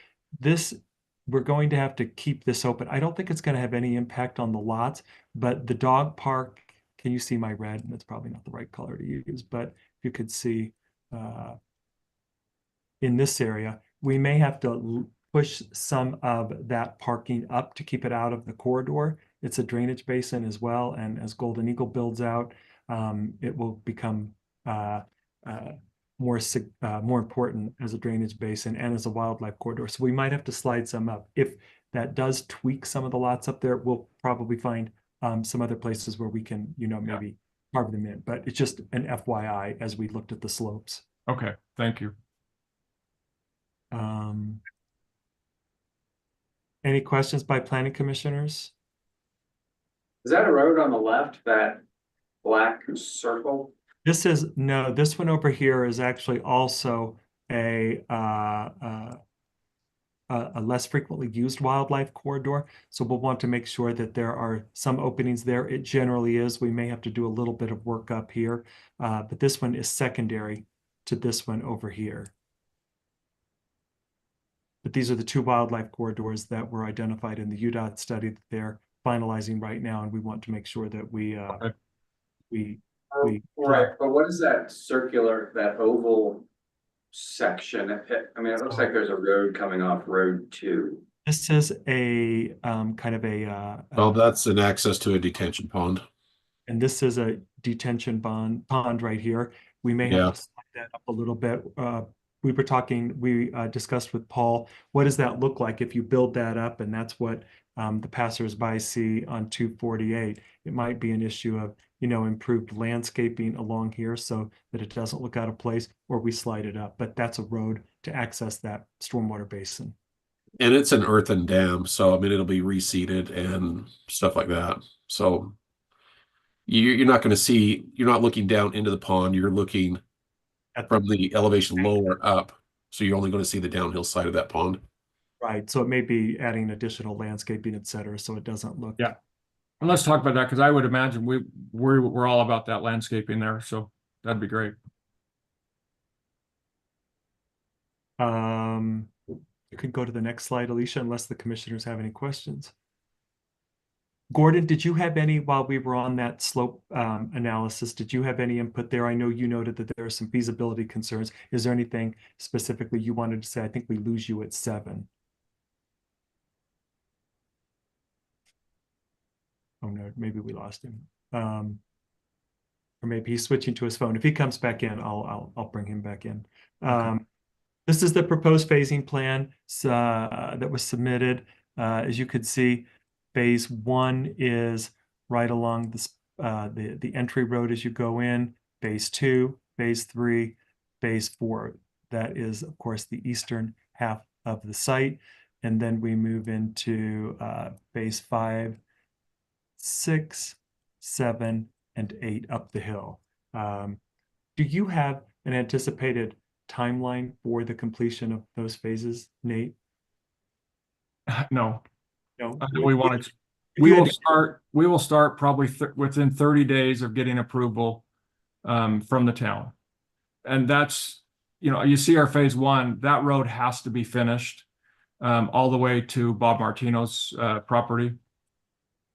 we're going to have to keep this open. I don't think it's going to have any impact on the lots, but the dog park, can you see my red? That's probably not the right color to use, but you could see in this area, we may have to push some of that parking up to keep it out of the corridor. It's a drainage basin as well, and as Golden Eagle builds out, it will become more important as a drainage basin and as a wildlife corridor. So we might have to slide some up. If that does tweak some of the lots up there, we'll probably find some other places where we can, maybe carve them in. But it's just an FYI as we looked at the slopes. Okay, thank you. Any questions by planning commissioners? Is that a road on the left, that black circle? This one over here is actually also a less frequently used wildlife corridor. So we'll want to make sure that there are some openings there. It generally is. We may have to do a little bit of work up here, but this one is secondary to this one over here. But these are the two wildlife corridors that were identified in the UDOT study that they're finalizing right now, and we want to make sure that we Right, but what is that circular, that oval section? I mean, it looks like there's a road coming off Road 2. This is a kind of a Well, that's an access to a detention pond. and this is a detention pond right here. We may have to slide that up a little bit. We discussed with Paul, what does that look like if you build that up? And that's what the passersby see on 248. It might be an issue of, improved landscaping along here so that it doesn't look out of place, or we slide it up. But that's a road to access that stormwater basin. And it's an earthen dam, so I mean it'll be reseeded and stuff like that. So you're not going to see, you're not looking down into the pond, you're looking from the elevation lower up. So you're only going to see the downhill side of that pond. Right, so it may be adding additional landscaping, et cetera, so it doesn't look. Yeah. And let's talk about that, because I would imagine we're all about that landscaping there, so that'd be great. You could go to the next slide, Alicia, unless the commissioners have any questions. Gordon, did you have any, while we were on that slope analysis, did you have any input there? I know you noted that there are some feasibility concerns. Is there anything specifically you wanted to say? I think we lose you at 7. Oh no, maybe we lost him. Or maybe he's switching to his phone. If he comes back in, I'll bring him back in. This is the proposed phasing plan that was submitted. As you could see, phase 1 is right along the entry road as you go in. Phase 2, phase 3, phase 4. That is, of course, the eastern half of the site. And then we move into phase 5, 6, 7, and 8 up the hill. Do you have an anticipated timeline for the completion of those phases, Nate? No, No. we want to. If We you had will we will start probably within 30 days of getting approval from the town. And that's, you see our phase 1, that road has to be finished all the way to Bob Martino's property.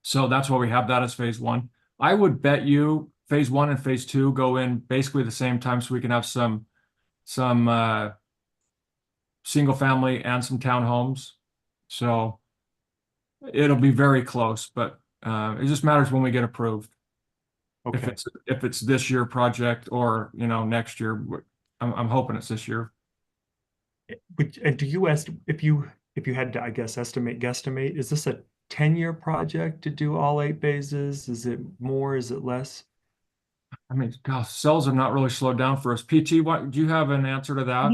So that's why we have that as phase 1. I would bet you phase 1 and phase 2 go in basically the same time, so we can have some single family and some townhomes. So it'll be very close, but it just matters when we get approved. Okay. If it's this year project or next year, I'm hoping it's this year. And do you if you had to, I guess, guesstimate, is this a 10-year project to do all 8 phases? Is it more? Is it less? I mean, gosh, cells have not really slowed down for us. PT, what do you have an answer to that?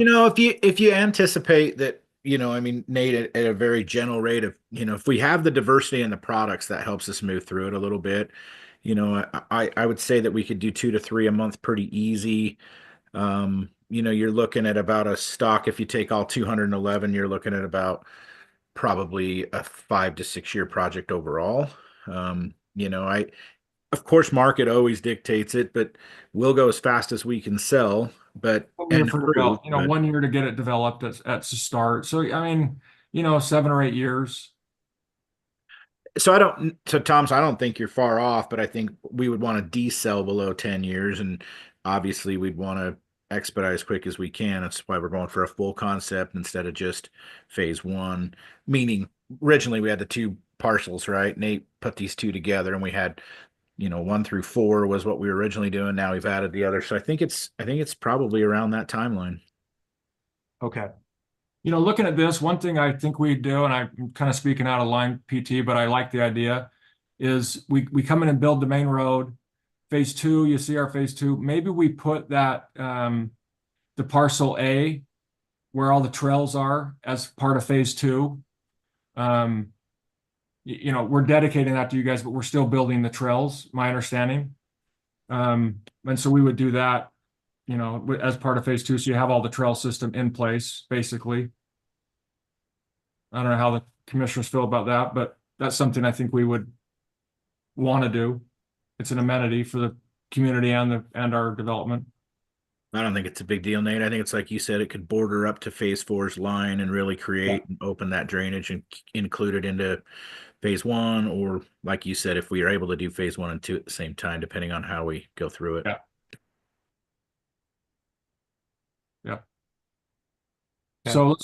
If you anticipate that, I mean, Nate, at a very general rate of, if we have the diversity in the products, that helps us move through it a little bit. I would say that we could do 2 to 3 a month pretty easy. You're looking at about a stock. If you take all 211, you're looking at about probably a 5 to 6 year project overall. Of course, market always dictates it, but we'll go as fast as we can sell. But 1 year for develop, 1 year to get it developed at the start. So I mean, 7 or 8 years. So Tom, I don't think you're far off, but I think we would want to decel below 10 years, and obviously we'd want to expedite as quick as we can. That's why we're going for a full concept instead of just phase 1. Meaning, originally we had the 2 parcels, right? Nate put these 2 together, and we had 1 through 4 was what we were originally doing. Now we've added the other. So I think it's probably around that timeline. Okay. Looking at this, one thing I think we do, and I'm kind of speaking out of line, PT, but I like the idea, is we come in and build the main road. Phase 2, you see our phase 2. Maybe we put that the parcel A where all the trails are as part of phase 2. We're dedicating that to you guys, but we're still building the trails, my understanding. And so we would do that, as part of phase 2. So you have all the trail system in place, basically. I don't know how the commissioners feel about that, but that's something I think we would want to do. It's an amenity for the community and our development. I don't think it's a big deal, Nate. I think it's like you said, it could border up to phase 4's line and really create and open that drainage and include it into phase 1, or like you said, if we are able to do phase 1 and 2 at the same time, depending on how we go through it. Yeah. So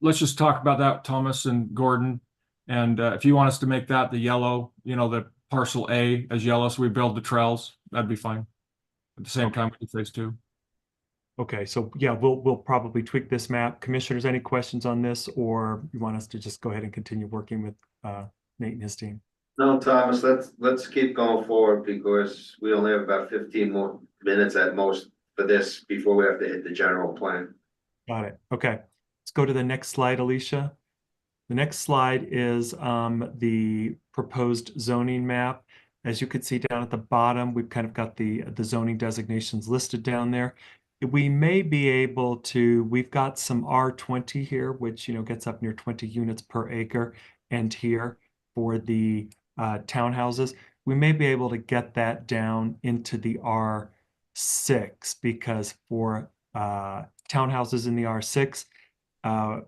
let's just talk about that, Thomas and Gordon. And if you want us to make that the yellow, the parcel A as yellow, so we build the trails, that'd be fine. At the same time, we do phase 2. Okay, so yeah, we'll probably tweak this map. Commissioners, any questions on this, or you want us to just go ahead and continue working with Nate and his team? No, Thomas, let's keep going forward because we only have about 15 more minutes at most for this before we have to hit the general plan. Got it. Okay, let's go to the next slide, Alicia. The next slide is the proposed zoning map. As you can see down at the bottom, we've kind of got the zoning designations listed down there. we may be able to, we've got some R20 here, which, gets up near 20 units per acre. And here for the townhouses, we may be able to get that down into the R6 because for townhouses in the R6,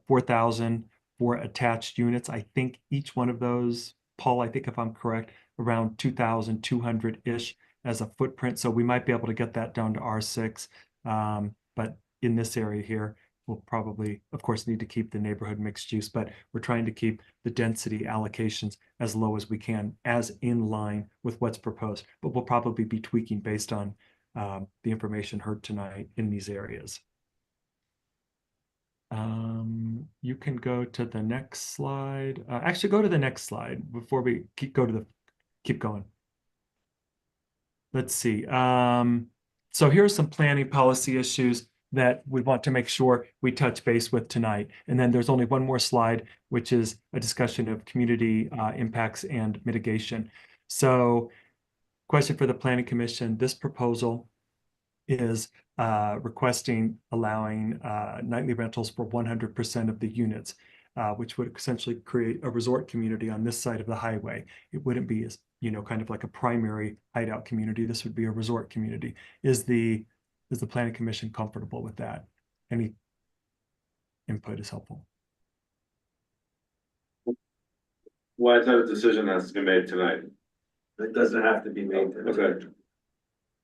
4,000 for attached units. I think each one of those, Paul, I think if I'm correct, around 2,200-ish as a footprint. So we might be able to get that down to R6. But in this area here, we'll probably, of course, need to keep the neighborhood mixed use, but we're trying to keep the density allocations as low as we can, as in line with what's proposed. But we'll probably be tweaking based on the information heard tonight in these areas. You can go to the next slide. Actually, go to the next slide before we keep going. Let's see. So here are some planning policy issues that we want to make sure we touch base with tonight. And then there's only one more slide, which is a discussion of community impacts and mitigation. So, question for the Planning Commission, this proposal is requesting allowing nightly rentals for 100% of the units, which would essentially create a resort community on this side of the highway. It wouldn't be as, kind of like a primary hideout community. This would be a resort community. Is the Planning Commission comfortable with that? Any input is helpful. Why is that a decision that's been made tonight? It doesn't have to be made.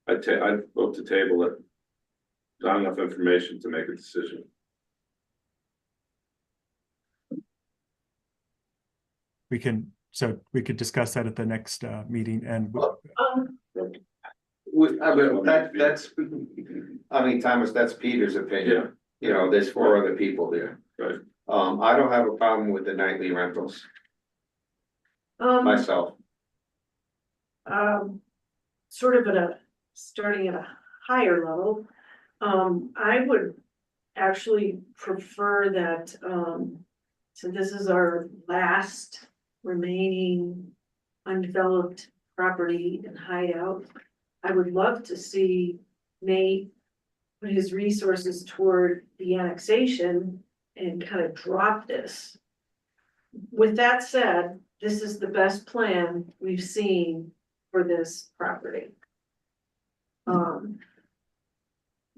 Okay. I'd vote to table it. Not enough information to make a decision. We could discuss that at the next meeting and Thomas, that's Peter's opinion. There's 4 other people there. Right. I don't have a problem with the nightly rentals myself. Sort of starting at a higher level, I would actually prefer that, so this is our last remaining undeveloped property in Hideout. I would love to see Nate put his resources toward the annexation and kind of drop this. With that said, this is the best plan we've seen for this property.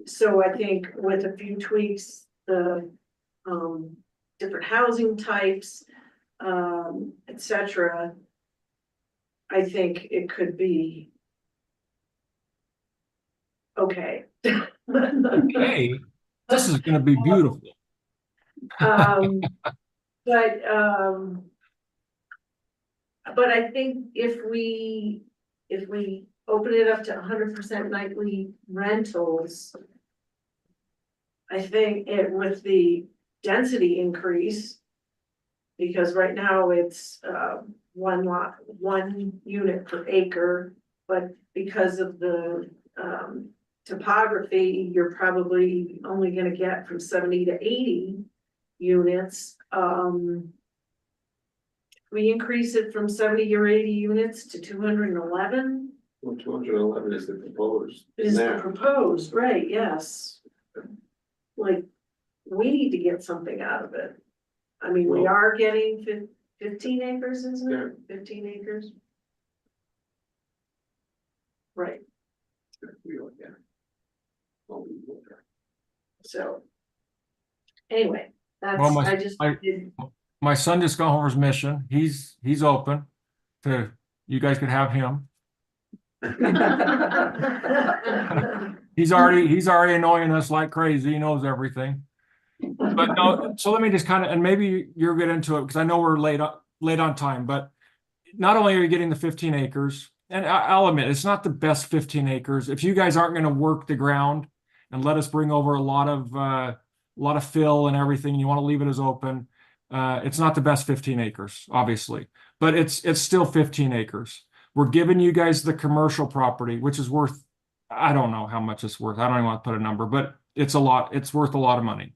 So I think with a few tweaks, the different housing types, etc., I think it could be okay. Hey, this is going to be beautiful. But I think if we open it up to 100% nightly rentals, I think with the density increase, because right now it's 1 unit per acre, but because of the topography, you're probably only going to get from 70 to 80 units. We increase it from 70 or 80 units to 211. Well, 211 is the proposed. Is the proposed, right? Yes. Like, we need to get something out of it. I mean, we are getting 15 acres, isn't it? 15 acres. Right. So, anyway, that's, Well, my son just got home from his mission. He's open to, you guys could have him. He's already annoying us like crazy. He knows everything. But no, so let me just kind of, and maybe you'll get into it because I know we're late on time, but not only are you getting the 15 acres, and I'll admit, it's not the best 15 acres. If you guys aren't going to work the ground and let us bring over a lot of fill and everything, and you want to leave it as open, it's not the best 15 acres, obviously, but it's still 15 acres. We're giving you guys the commercial property, which is worth, I don't know how much it's worth. I don't even want to put a number, but it's a lot. It's worth a lot of money.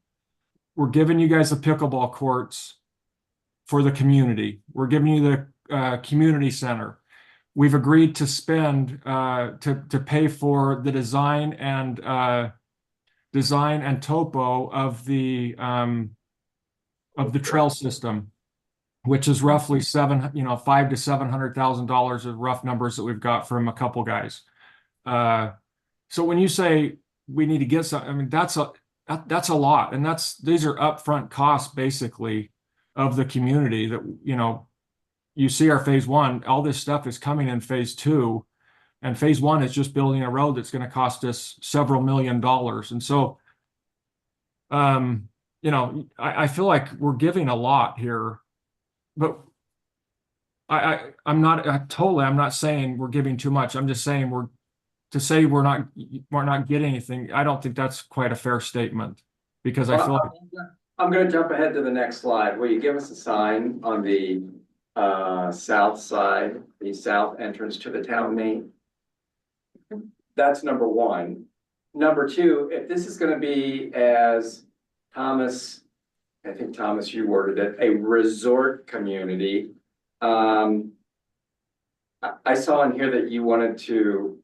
We're giving you guys the pickleball courts for the community. We're giving you the community center. We've agreed to spend to pay for the design and design and topo of the trail system, which is roughly $5 to $700,000 of rough numbers that we've got from a couple guys. So when you say we need to get some, I mean, that's a lot, and these are upfront costs basically of the community that, you see our phase one, all this stuff is coming in phase two, and phase one is just building a road that's going to cost us several $1,000,000. And so, I feel like we're giving a lot here, but I'm not saying we're giving too much. I'm just saying we're not getting anything. I don't think that's quite a fair statement, because I feel like, I'm gonna jump ahead to the next slide. Will you give us a sign on the south side, the south entrance to the town main? That's number one. Number two, if this is gonna be, as Thomas, I think Thomas, you worded it, a resort community. I saw in here that you wanted to,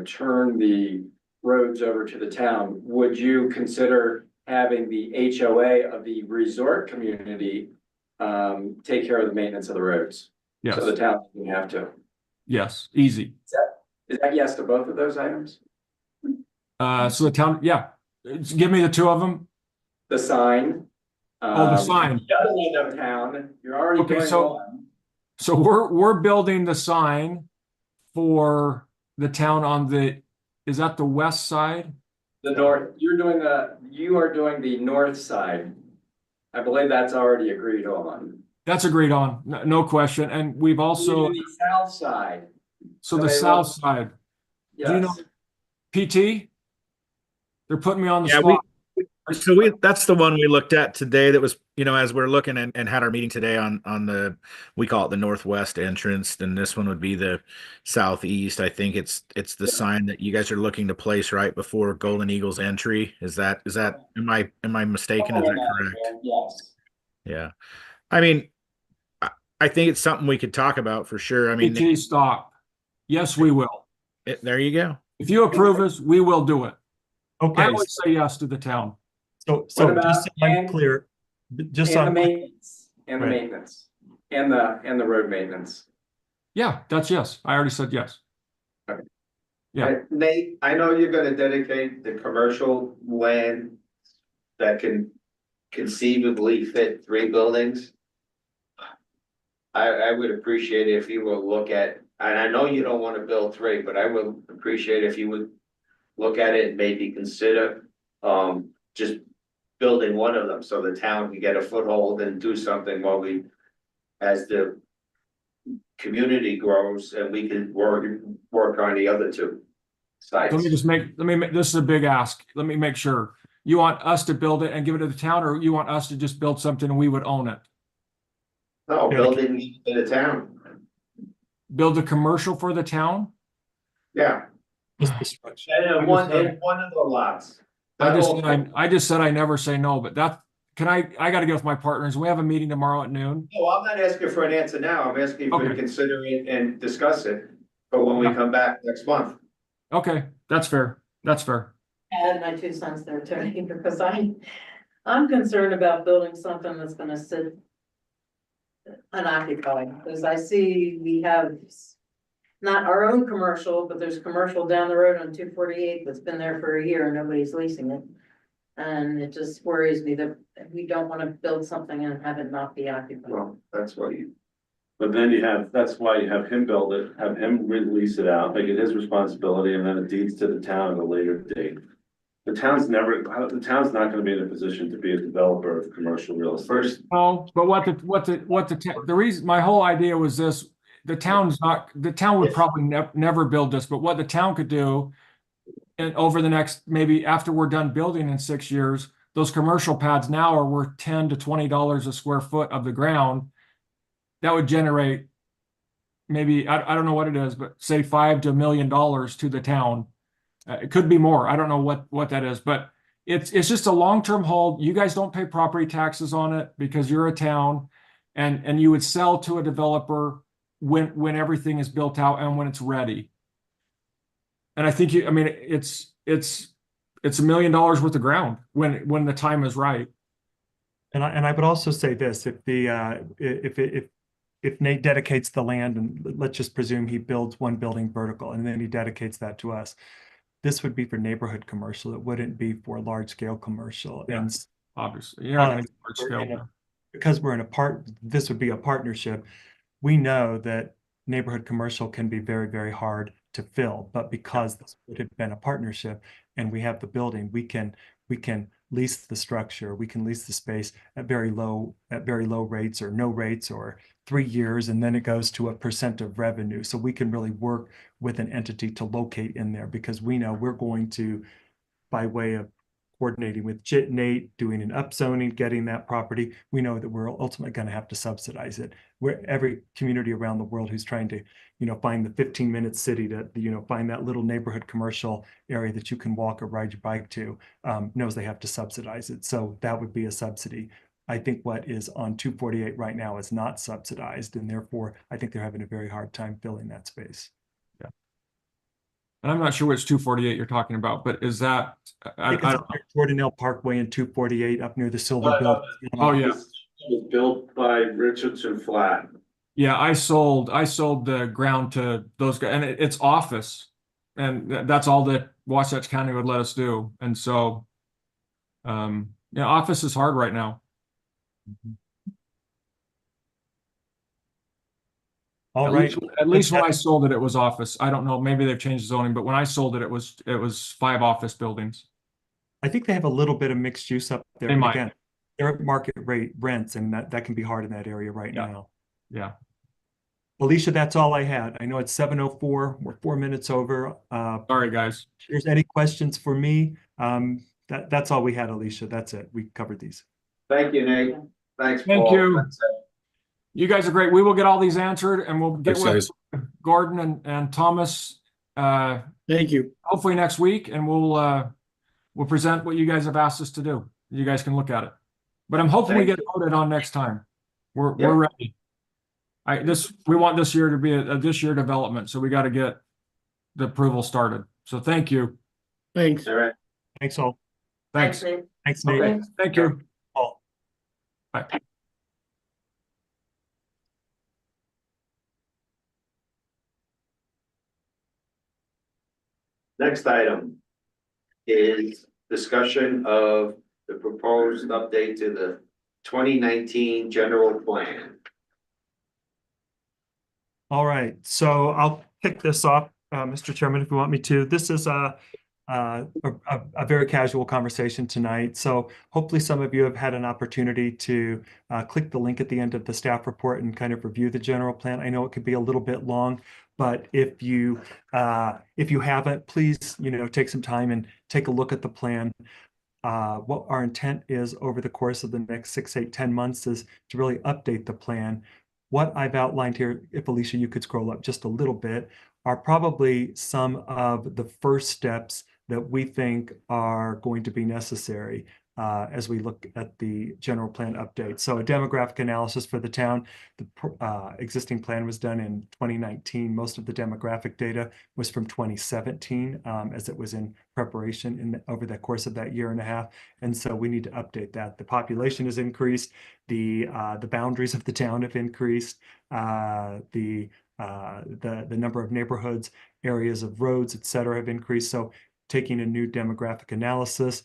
turn the roads over to the town. Would you consider having the HOA of the resort community take care of the maintenance of the roads? yes, So the town doesn't have to. yes, easy. Is that yes to both of those items? So the town, yeah, give me the two of them. The sign. Oh, the sign. The other end of town, you're already Okay, doing so- one. So we're building the sign for the town is that the west side? The north, you are doing the north side. I believe that's already agreed on. That's agreed on, no question. And we've also, You're doing the south side. so the Okay, south well- side, do you know Yes. PT? They're putting me on the Yeah, spot. that's the one we looked at today. That was, as we're looking and had our meeting today on we call it the northwest entrance, and this one would be the southeast. I think it's the sign that you guys are looking to place right before Golden Eagle's entry. Is that am I mistaken? Is that correct? Yes. Yeah. I mean, I think it's something we could talk about for sure. I mean, PT, stop. Yes, we will. there you go. If you approve us, we will do it. I Okay, always say yes to the town. so What about- just so I'm and- clear, just so And the I'm maintenance, and the Right. maintenance, and the road maintenance. Yeah, that's yes. I already said yes. Yeah. Nate, I know you're gonna dedicate the commercial land that can conceivably fit 3 buildings. I would appreciate it if you will look at, and I know you don't wanna build 3, but I would appreciate if you would look at it and maybe consider, just building one of them, so the town can get a foothold and do something while as the community grows, and we can work on the other 2 sites. This is a big ask. Let me make sure. You want us to build it and give it to the town, or you want us to just build something and we would own it? No, build it in the town, Build a commercial for the town? yeah, and one of the lots. I just said I never say no, but I gotta get with my partners. We have a meeting tomorrow at noon. No, I'm not asking for an answer now, I'm asking for you to Okay. consider it and discuss it, but when we come back next month. Okay, that's fair. That's fair. Add my 2 cents there, Tony, because I'm concerned about building something that's gonna sit unoccupied, because I see we have not our own commercial, but there's commercial down the road on 248 that's been there for a year and nobody's leasing it. And it just worries me that we don't want to build something and have it not be occupied. Well, that's what But then that's why you have him build it, have him release it out, make it his responsibility, and then it deeds to the town at a later date. The town's not gonna be in a position to be a developer of commercial real estate. first, No, but the reason, my whole idea was this, the town would probably never build this, but what the town could do. And over the next, maybe after we're done building in 6 years, those commercial pads now are worth $10 to $20 a square foot of the ground. That would generate maybe, I don't know what it is, but say $5 to $1 million to the town. It could be more. I don't know what that is, but it's just a long-term hold. You guys don't pay property taxes on it because you're a town, and you would sell to a developer when everything is built out and when it's ready. And I think it's it's $1 million worth of ground when the time is right. And I would also say this, if the, if Nate dedicates the land, and let's just presume he builds one building vertical and then he dedicates that to us, this would be for neighborhood commercial. It wouldn't be for large scale commercial. Yeah. And Obviously, you're not gonna uh, get large scale. because we're in this would be a partnership. We know that neighborhood commercial can be very, very hard to fill, but because this would have been a partnership and we have the building, we can lease the structure, we can lease the space at very low rates or no rates or 3 years, and then it goes to a percent of revenue. So we can really work with an entity to locate in there because we know we're going to, by way of coordinating with Nate, doing an upzoning, getting that property, we know that we're ultimately going to have to subsidize it. Where every community around the world who's trying to, find the 15-minute city to, find that little neighborhood commercial area that you can walk or ride your bike to, knows they have to subsidize it. So that would be a subsidy. I think what is on 248 right now is not subsidized, and therefore I think they're having a very hard time filling that space. And I'm not sure which 248 you're talking about, but is that, I think it's up near Jordanelle Parkway and 248 up near the Silver Building. Oh, yeah. This was built by Richardson Flat. Yeah, I sold the ground to those guys, and it's office. And that's all that Wasatch County would let us do. And so, office is hard right now. All right. At least when I sold it, it was office. I don't know, maybe they've changed zoning, but when I sold it, it was 5 office buildings. I think they have a little bit of mixed use up there. They but might. Again, they're at market rate rents, and that can be hard in that area right now. Yeah. Alicia, that's all I had. I know it's 7:04. We're 4 minutes over. Sorry, guys. If there's any questions for me, that's all we had, Alicia. That's it. We covered these. Thank you, Nate. Thanks, Thank Paul. you. That's it. You guys are great. We will get all these answered, and we'll get Thanks, with Gordon and Thomas Thank you. hopefully next week, and we'll present what you guys have asked us to do. You guys can look at it. But I'm hoping we get voted on next time. We're ready. We want this year to be a this year development, so we got to get the approval started. So thank you. Thanks. All right. Thanks all. Thanks. Nate. Thanks, Nate. Okay. Thank you. Paul. Bye. Next item is discussion of the proposed update to the 2019 general plan. All right, so I'll kick this off, Mr. Chairman, if you want me to. This is a very casual conversation tonight. So hopefully some of you have had an opportunity to click the link at the end of the staff report and kind of review the general plan. I know it could be a little bit long, but if you haven't, please, take some time and take a look at the plan. What our intent is over the course of the next 6, 8, 10 months is to really update the plan. What I've outlined here, if Alicia, you could scroll up just a little bit, are probably some of the first steps that we think are going to be necessary as we look at the general plan update. So a demographic analysis for the town. The existing plan was done in 2019. Most of the demographic data was from 2017 as it was in preparation over the course of that year and a half. And so we need to update that. The population has increased. The boundaries of the town have increased. The number of neighborhoods, areas of roads, et cetera, have increased. So taking a new demographic analysis,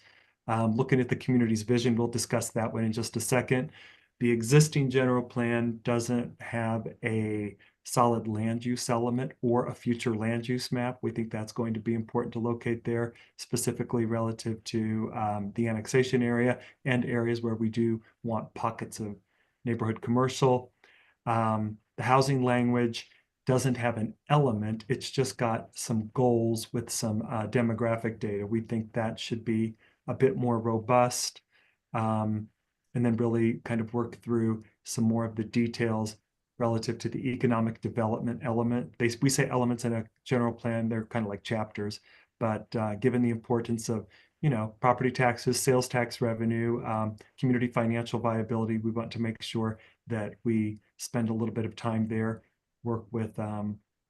looking at the community's vision, we'll discuss that one in just a second. The existing general plan doesn't have a solid land use element or a future land use map. We think that's going to be important to locate there, specifically relative to the annexation area and areas where we do want pockets of neighborhood commercial. The housing language doesn't have an element. It's just got some goals with some demographic data. We think that should be a bit more robust, and then really kind of work through some more of the details relative to the economic development element. We say elements in a general plan, they're kind of like chapters, but given the importance of, property taxes, sales tax revenue, community financial viability, we want to make sure that we spend a little bit of time there, work with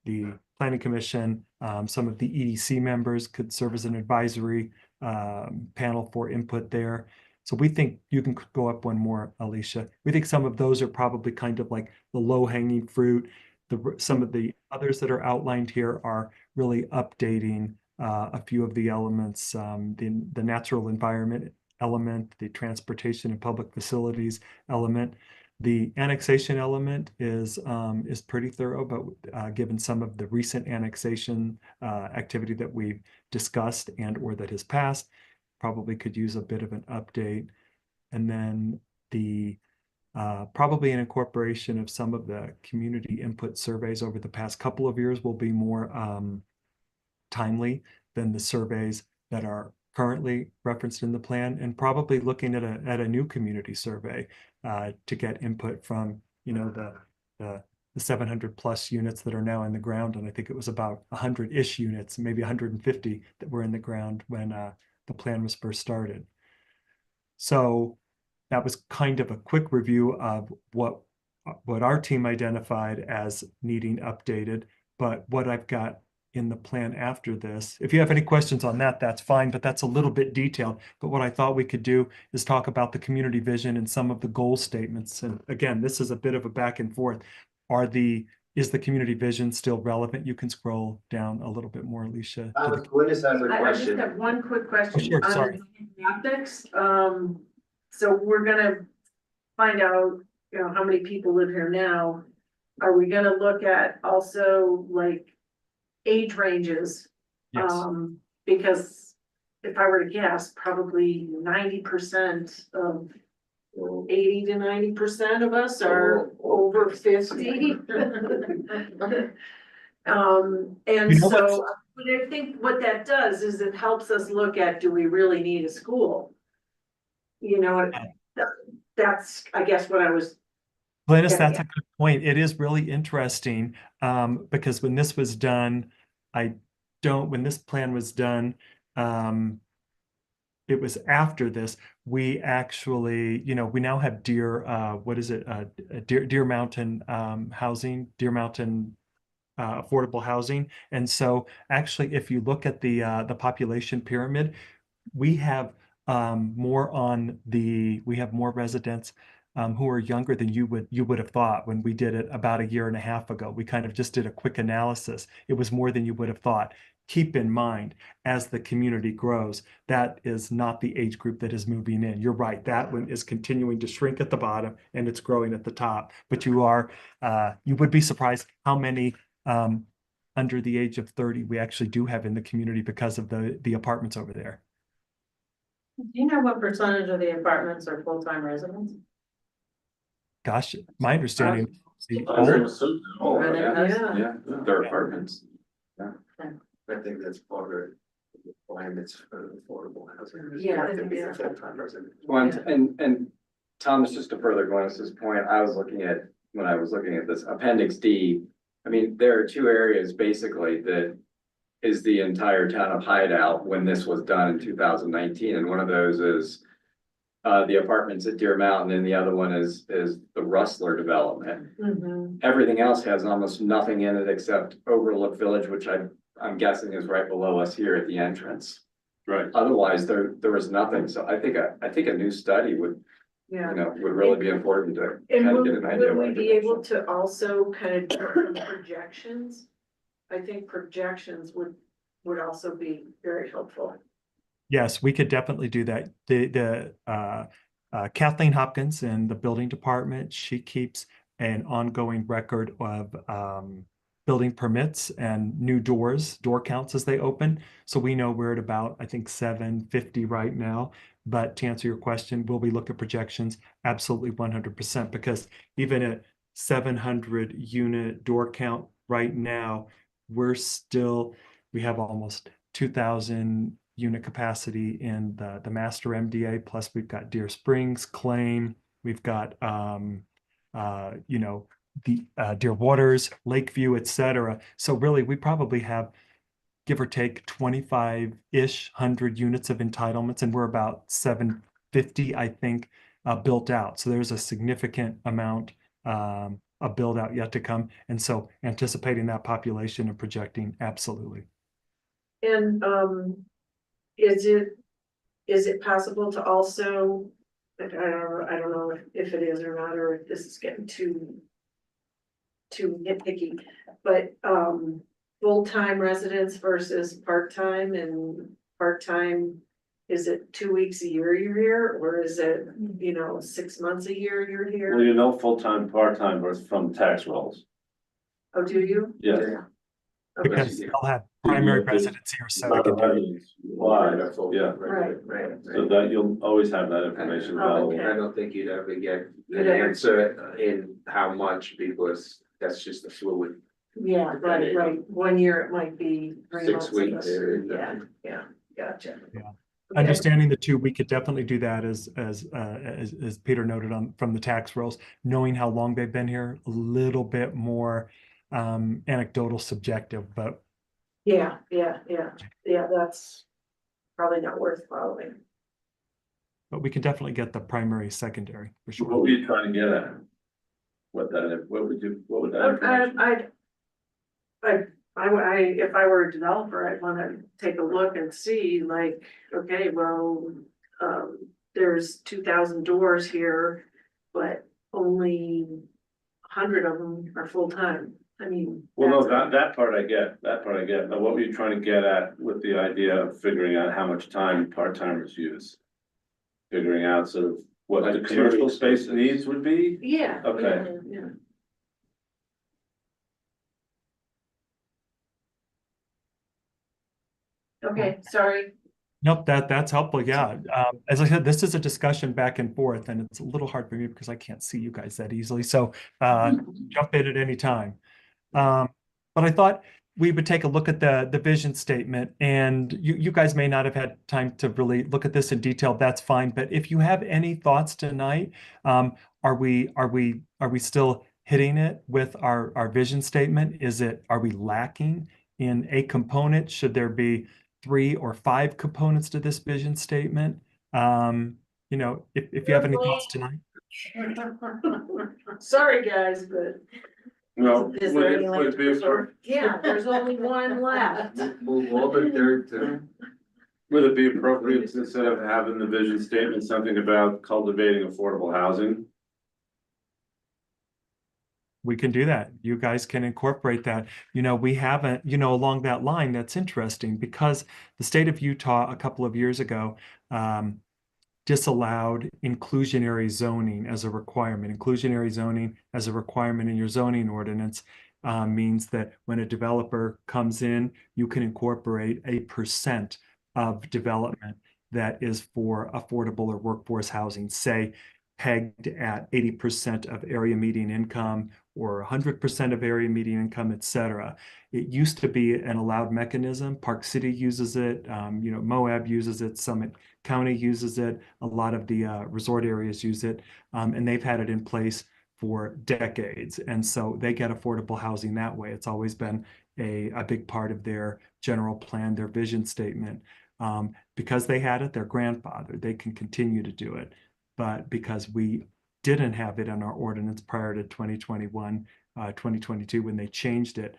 the planning commission, some of the EDC members could serve as an advisory panel for input there. So we think you can go up one more, Alicia. We think some of those are probably kind of like the low hanging fruit. Some of the others that are outlined here are really updating a few of the elements, the natural environment element, the transportation and public facilities element. The annexation element is pretty thorough, but given some of the recent annexation activity that we've discussed and or that has passed, probably could use a bit of an update. And then the probably an incorporation of some of the community input surveys over the past couple of years will be more timely than the surveys that are currently referenced in the plan, and probably looking at a new community survey to get input from, you know, the 700 plus units that are now in the ground. And I think it was about 100-ish units, maybe 150 that were in the ground when the plan was first started. So that was kind of a quick review of what our team identified as needing updated, but what I've got in the plan after this. If you have any questions on that, that's fine, but that's a little bit detailed. But what I thought we could do is talk about the community vision and some of the goal statements. And again, this is a bit of a back and forth. Is the community vision still relevant? You can scroll down a little bit more, Alicia. Glynis has a I just question. have one quick question. Oh, sure, on sorry. demographics. So we're gonna find out, you know, how many people live here now. Are we gonna look at also like age ranges? Yes. Because if I were to guess, probably 90% of 80 to 90% of us are over 50. And You know so, but I think what that does is it helps us look at, do we really need a school? You know, that's, I guess, what I was. Glennis, that's a good point. It is really interesting because when this was done, when this plan was done, it was after this, we actually, you know, we now have Deer Mountain housing, Deer Mountain affordable housing. And so actually, if you look at the population pyramid, we have more residents who are younger than you would have thought when we did it about a year and a half ago. We kind of just did a quick analysis. It was more than you would have thought. Keep in mind, as the community grows, that is not the age group that is moving in. You're right. That one is continuing to shrink at the bottom and it's growing at the top. But you would be surprised how many under the age of 30 we actually do have in the community because of the apartments over there. Do you know what percentage of the apartments are full-time residents? Gosh, my understanding. Oh, Yeah. yeah, they're apartments. I think that's part of the requirements for affordable housing. Yeah, You have to be yeah. a full-time resident. Well, and Thomas, just to further Glennis's point, when I was looking at this Appendix D, I mean, there are two areas basically that is the entire town of Hideout when this was done in 2019, and one of those is the apartments at Deer Mountain, and the other one is the Rustler development. Mhm. Everything else has almost nothing in it except Overlook Village, which I'm guessing is right below us here at the entrance. Right. Otherwise, there was nothing. So I think a new study would, Yeah. you know, would really be important to And kind will, of get an idea. will of we what be direction. able to also kind of do some projections? I think projections would also be very helpful. Yes, we could definitely do that. Kathleen Hopkins in the building department, she keeps an ongoing record of building permits and new door counts as they open. So we know we're at about, I think, 750 right now. But to answer your question, will we look at projections? Absolutely 100%, because even at 700 unit door count right now, we have almost 2,000 unit capacity in the master MDA, plus we've got Deer Springs claim, we've got you know, the Deer Waters, Lakeview, etc. So really we probably have, give or take, 25-ish hundred units of entitlements, and we're about 750, I think, built out. So there's a significant amount a build out yet to come. And so anticipating that population and projecting, absolutely. And, is it possible to also, like, I don't know if it is or not, or if this is getting too nitpicky, but, full-time residents versus part-time, and part-time, is it 2 weeks a year you're here, or is it, 6 months a year you're Well, here? full-time, part-time versus from tax rolls. Oh, do you? Yes. Okay, Because they'll have primary residence here, so they can do it. Why? Yeah, right. so that you'll always have that information available. okay. I don't think you'd ever get You'd an ever- answer in how much, because that's just a fluid. Yeah, right, 1 year it might be 3 months. 6 weeks. Yeah, gotcha. Yeah. Okay. Understanding the 2, we could definitely do that as Peter noted on from the tax rolls, knowing how long they've been here, a little bit more anecdotal, subjective, but Yeah, that's probably not worth following. we can definitely get the primary, secondary for What sure. were you trying to get at? What would that information? If I were a developer, I'd wanna take a look and see, like, okay, well, there's 2,000 doors here, but only 100 of them are full-time. I mean. Well, no, that's- that part I get, Now, what were you trying to get at with the idea of figuring out how much time part-timers use? Figuring out sort of what the Like commercial 2 space needs would be? Yeah. Okay. Yeah. Okay, sorry. Nope, that's helpful. Yeah. As I said, this is a discussion back and forth, and it's a little hard for me because I can't see you guys that easily. So jump in at any time. But I thought we would take a look at the vision statement, and you guys may not have had time to really look at this in detail. That's fine. But if you have any thoughts tonight, are we still hitting it with our vision statement? Are we lacking in a component? Should there be 3 or 5 components to this vision statement? If you have any thoughts tonight. Sorry, guys, but. No, Is would there it, any would it be, like- Yeah, there's only one left. Move all the dirt to. would it be appropriate instead of having the vision statement, something about cultivating affordable housing? We can do that. You guys can incorporate that. We haven't, along that line, that's interesting because the state of Utah a couple of years ago disallowed inclusionary zoning as a requirement. Inclusionary zoning as a requirement in your zoning ordinance means that when a developer comes in, you can incorporate a percent of development that is for affordable or workforce housing, say pegged at 80% of area median income or 100% of area median income, et cetera. It used to be an allowed mechanism. Park City uses it, Moab uses it, Summit County uses it, a lot of the resort areas use it, and they've had it in place for decades. And so they get affordable housing that way. It's always been a big part of their general plan, their vision statement. Because they had it, their grandfather, they can continue to do it. But because we didn't have it in our ordinance prior to 2021, 2022, when they changed it,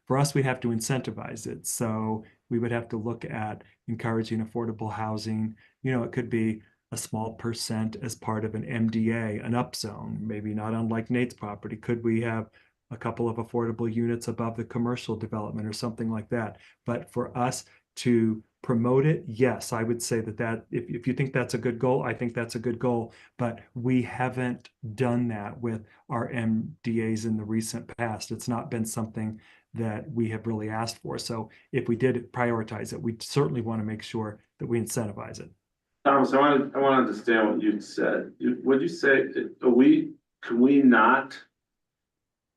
for us, we'd have to incentivize it. So we would have to look at encouraging affordable housing. It could be a small percent as part of an MDA, an upzone, maybe not unlike Nate's property. Could we have a couple of affordable units above the commercial development or something like that? But for us to promote it, yes, I would say that if you think that's a good goal, I think that's a good goal, but we haven't done that with our MDAs in the recent past. It's not been something that we have really asked for. So if we did prioritize it, we certainly want to make sure that we incentivize it. Thomas, I want to understand what you said. Would you say, can we not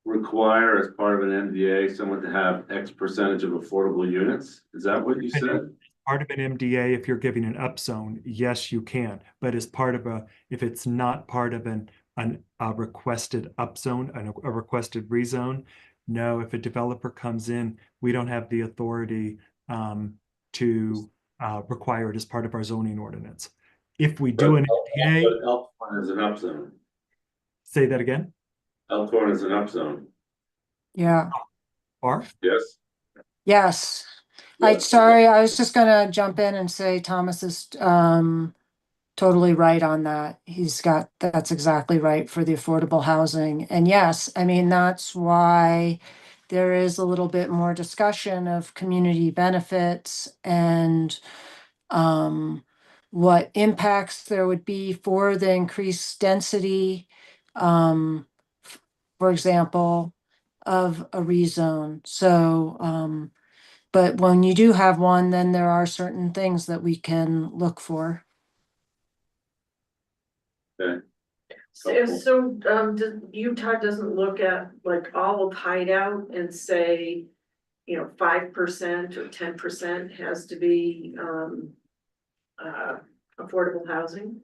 require as part of an MDA someone to have X percentage of affordable units? Is that what you said? Part of an MDA, if you're giving an upzone, yes, you can. But as part of if it's not part of a requested upzone, a requested rezone, no. If a developer comes in, we don't have the authority to require it as part of our zoning ordinance. If we do an MDA, Elk Point is an upzone. say that again. Elkhorn is an upzone, Yeah, Or, yes? yes. Yeah. Sorry, I was just gonna jump in and say Thomas is totally right on that. That's exactly right for the affordable housing. And yes, I mean, that's why there is a little bit more discussion of community benefits and what impacts there would be for the increased density, for example, of a rezone. So, but when you do have one, then there are certain things that we can look for. Okay. Utah doesn't look at like all of Hideout and say, 5% or 10% has to be, affordable housing?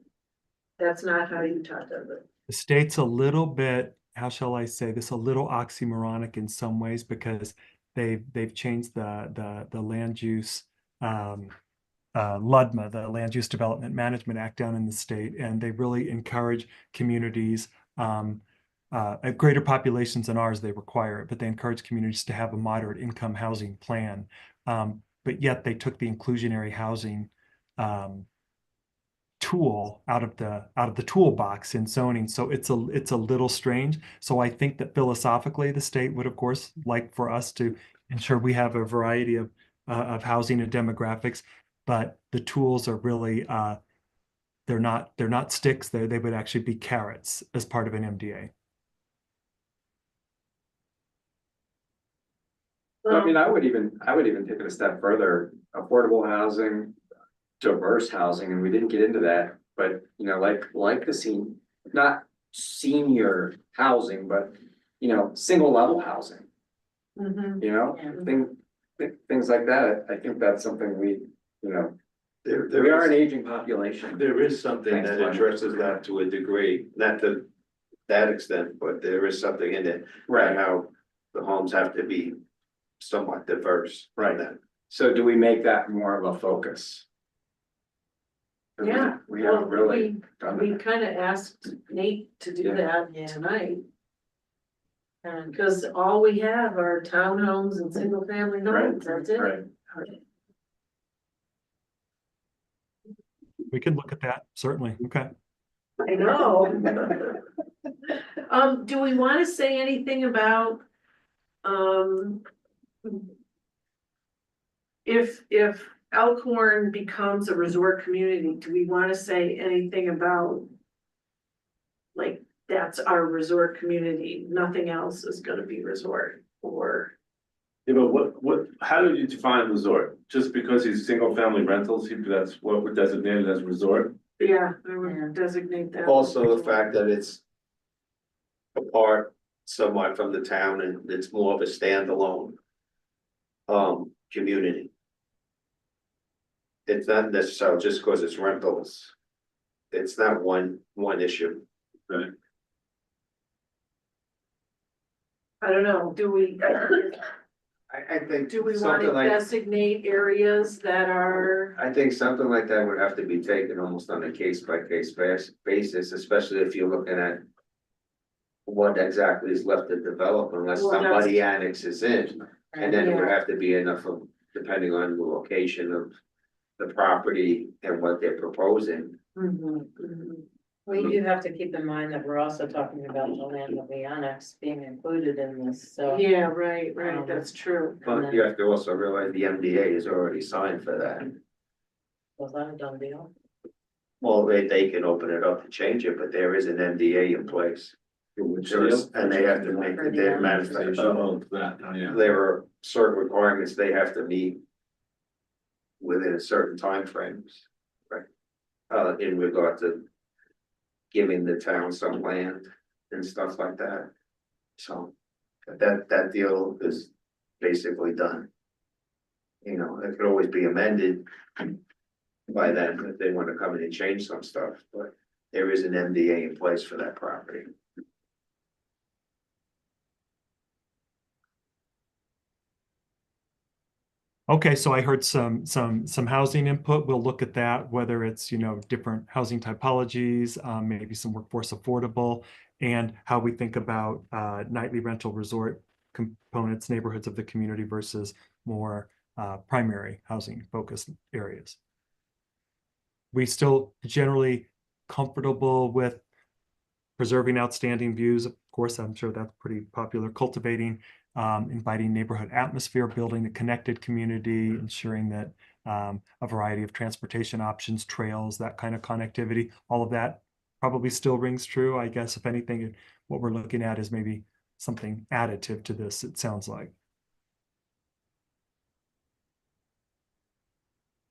That's not how Utah does it. the state's a little bit, how shall I say this, a little oxymoronic in some ways because they've changed the land use LUDMA, the Land Use Development Management Act down in the state, and they really encourage communities at greater populations than ours, they require it, but they encourage communities to have a moderate income housing plan. But yet they took the inclusionary housing tool out of the toolbox in zoning. So it's a little strange. So I think that philosophically the state would of course like for us to ensure we have a variety of housing and demographics, but the tools are really they're not sticks. They would actually be carrots as part of an MDA. I mean, I would even take it a step further, affordable housing, diverse housing, and we didn't get into that, but like the not senior housing, but single level housing, things like that. I think that's something we we are an aging population. There is something Thanks, that Glenn. addresses that to a degree, not to that extent, but there is something in it. Right. How the homes have to be somewhat diverse. Right. So do we make that more of a focus? 'Cause Yeah, we haven't well, really done we that. kind of asked Nate to do Yeah. that Yeah. tonight. And because all we have are townhomes and single family homes, that's it. Right. We can look at that, certainly. Okay. I know. Do we want to say anything about, if Elkhorn becomes a resort community, do we want to say anything about like, that's our resort community, nothing else is gonna be resort, or? Yeah, but how do you define resort? Just because he's single family rentals, that's what we're designated as resort? Yeah, I would designate that. Also, the fact that it's apart somewhat from the town and it's more of a standalone community. It's not necessarily just because it's rentals. It's not one issue. Right. I don't know, do we, I think do we want something to like, designate areas that are? I think something like that would have to be taken almost on a case by case basis, especially if you're looking at what exactly is left to develop unless Well, somebody annexes in. And then it would Yeah. have to be enough of, depending on the location of the property and what they're proposing. Mhm, mhm. We do have to keep in mind that we're also talking about the land that we annex being included in this, so. Yeah, right, that's true. But you have to also realize the MDA is already signed for that. Was that a done deal? Well, they can open it up to change it, but there is an MDA in place. And they have to make their manifestation. Yeah. There are certain requirements they have to meet within certain timeframes, right? In regard to giving the town some land and stuff like that. So that deal is basically done. It could always be amended by them if they want to come in and change some stuff, but there is an MDA in place for that property. Okay, so I heard some housing input. We'll look at that, whether it's, different housing typologies, maybe some workforce affordable. and how we think about nightly rental resort components, neighborhoods of the community versus more primary housing focused areas. We still generally comfortable with preserving outstanding views. Of course, I'm sure that's pretty popular. Cultivating, inviting neighborhood atmosphere, building a connected community, ensuring that a variety of transportation options, trails, that kind of connectivity, all of that probably still rings true. I guess if anything, what we're looking at is maybe something additive to this, it sounds like.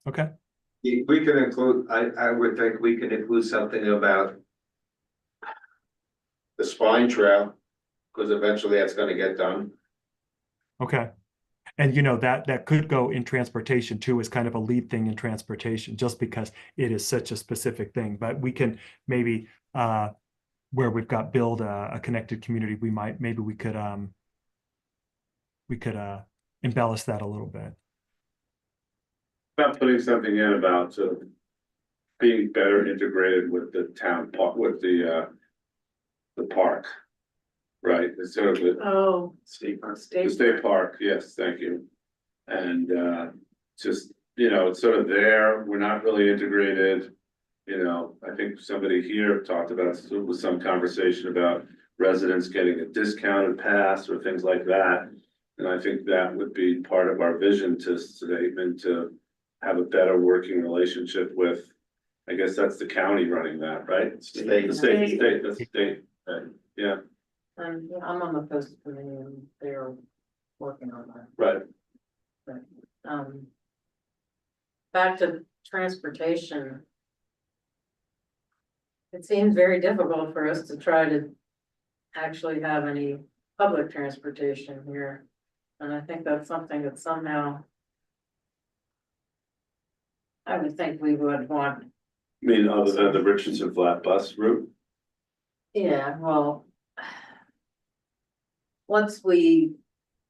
Okay. We could include, I would think we could include something about the spine trail, because eventually that's gonna get done. Okay. And you know, that could go in transportation too, as kind of a lead thing in transportation, just because it is such a specific thing. But we can maybe where we've got build a connected community, maybe we could embellish that a little bit. About putting something in about being better integrated with the town park, with the park. Right, it's sort of the Oh, State park. state park, yes, thank you. And just, it's sort of there, we're not really integrated. I think somebody here talked about, with some conversation about residents getting a discounted pass or things like that. And I think that would be part of our vision statement to have a better working relationship with, I guess that's the county running that, right? State. The state, that's the state, yeah, And I'm on the post committee and they're working on that. right. But, back to transportation. It seems very difficult for us to try to actually have any public transportation here. And I think that's something that somehow I would think we would want. I mean, other than the Richardson Flat Bus route, Yeah, well. Once we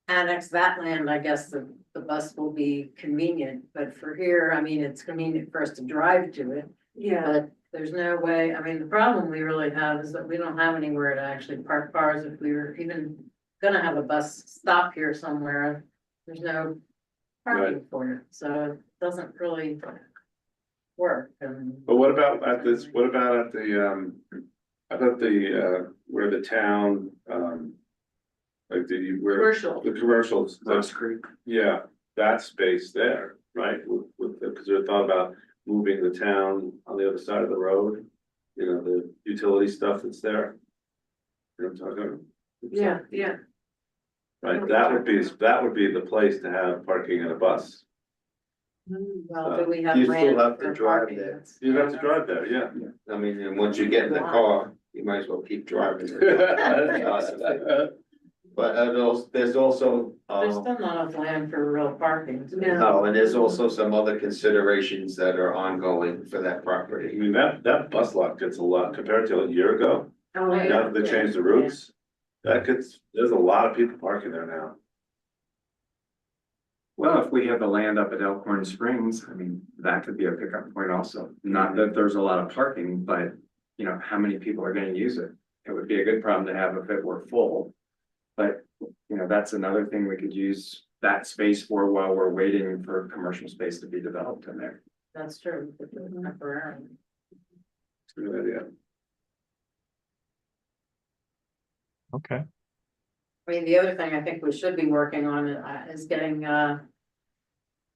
annex that land, I guess the bus will be convenient, but for here, I mean, it's convenient for us to drive to it. yeah, But there's no way, I mean, the problem we really have is that we don't have anywhere to actually park cars. If we were even gonna have a bus stop here somewhere, there's no parking for it, so it doesn't really work. And but what about at this, what about at the, I thought where the town, like where commercial. the commercials, Ross Creek. yeah, that space there, right? Because we thought about moving the town on the other side of the road, the utility stuff that's there. You know what I'm talking about? Yeah. Right, that would be the place to have parking and a bus. well, do we have You still land have to for drive parking? there. That's- You'd have to drive there, yeah. I mean, and once you get in the car, you might as well keep driving. But there's also, There's still not enough land for real parking. Yeah. no, and there's also some other considerations that are ongoing for that I property. mean, that bus lot gets a lot compared to a year ago. Oh, yeah. Now that they changed the routes, there's a lot of people parking there now. Well, if we have the land up at Elkhorn Springs, I mean, that could be a pickup point also. Not that there's a lot of parking, but how many people are gonna use it? It would be a good problem to have if it were full. But, that's another thing we could use that space for while we're waiting for commercial space to be developed in there. That's true. We could do it temporarily. It's a good idea. Okay. I mean, the other thing I think we should be working on is getting,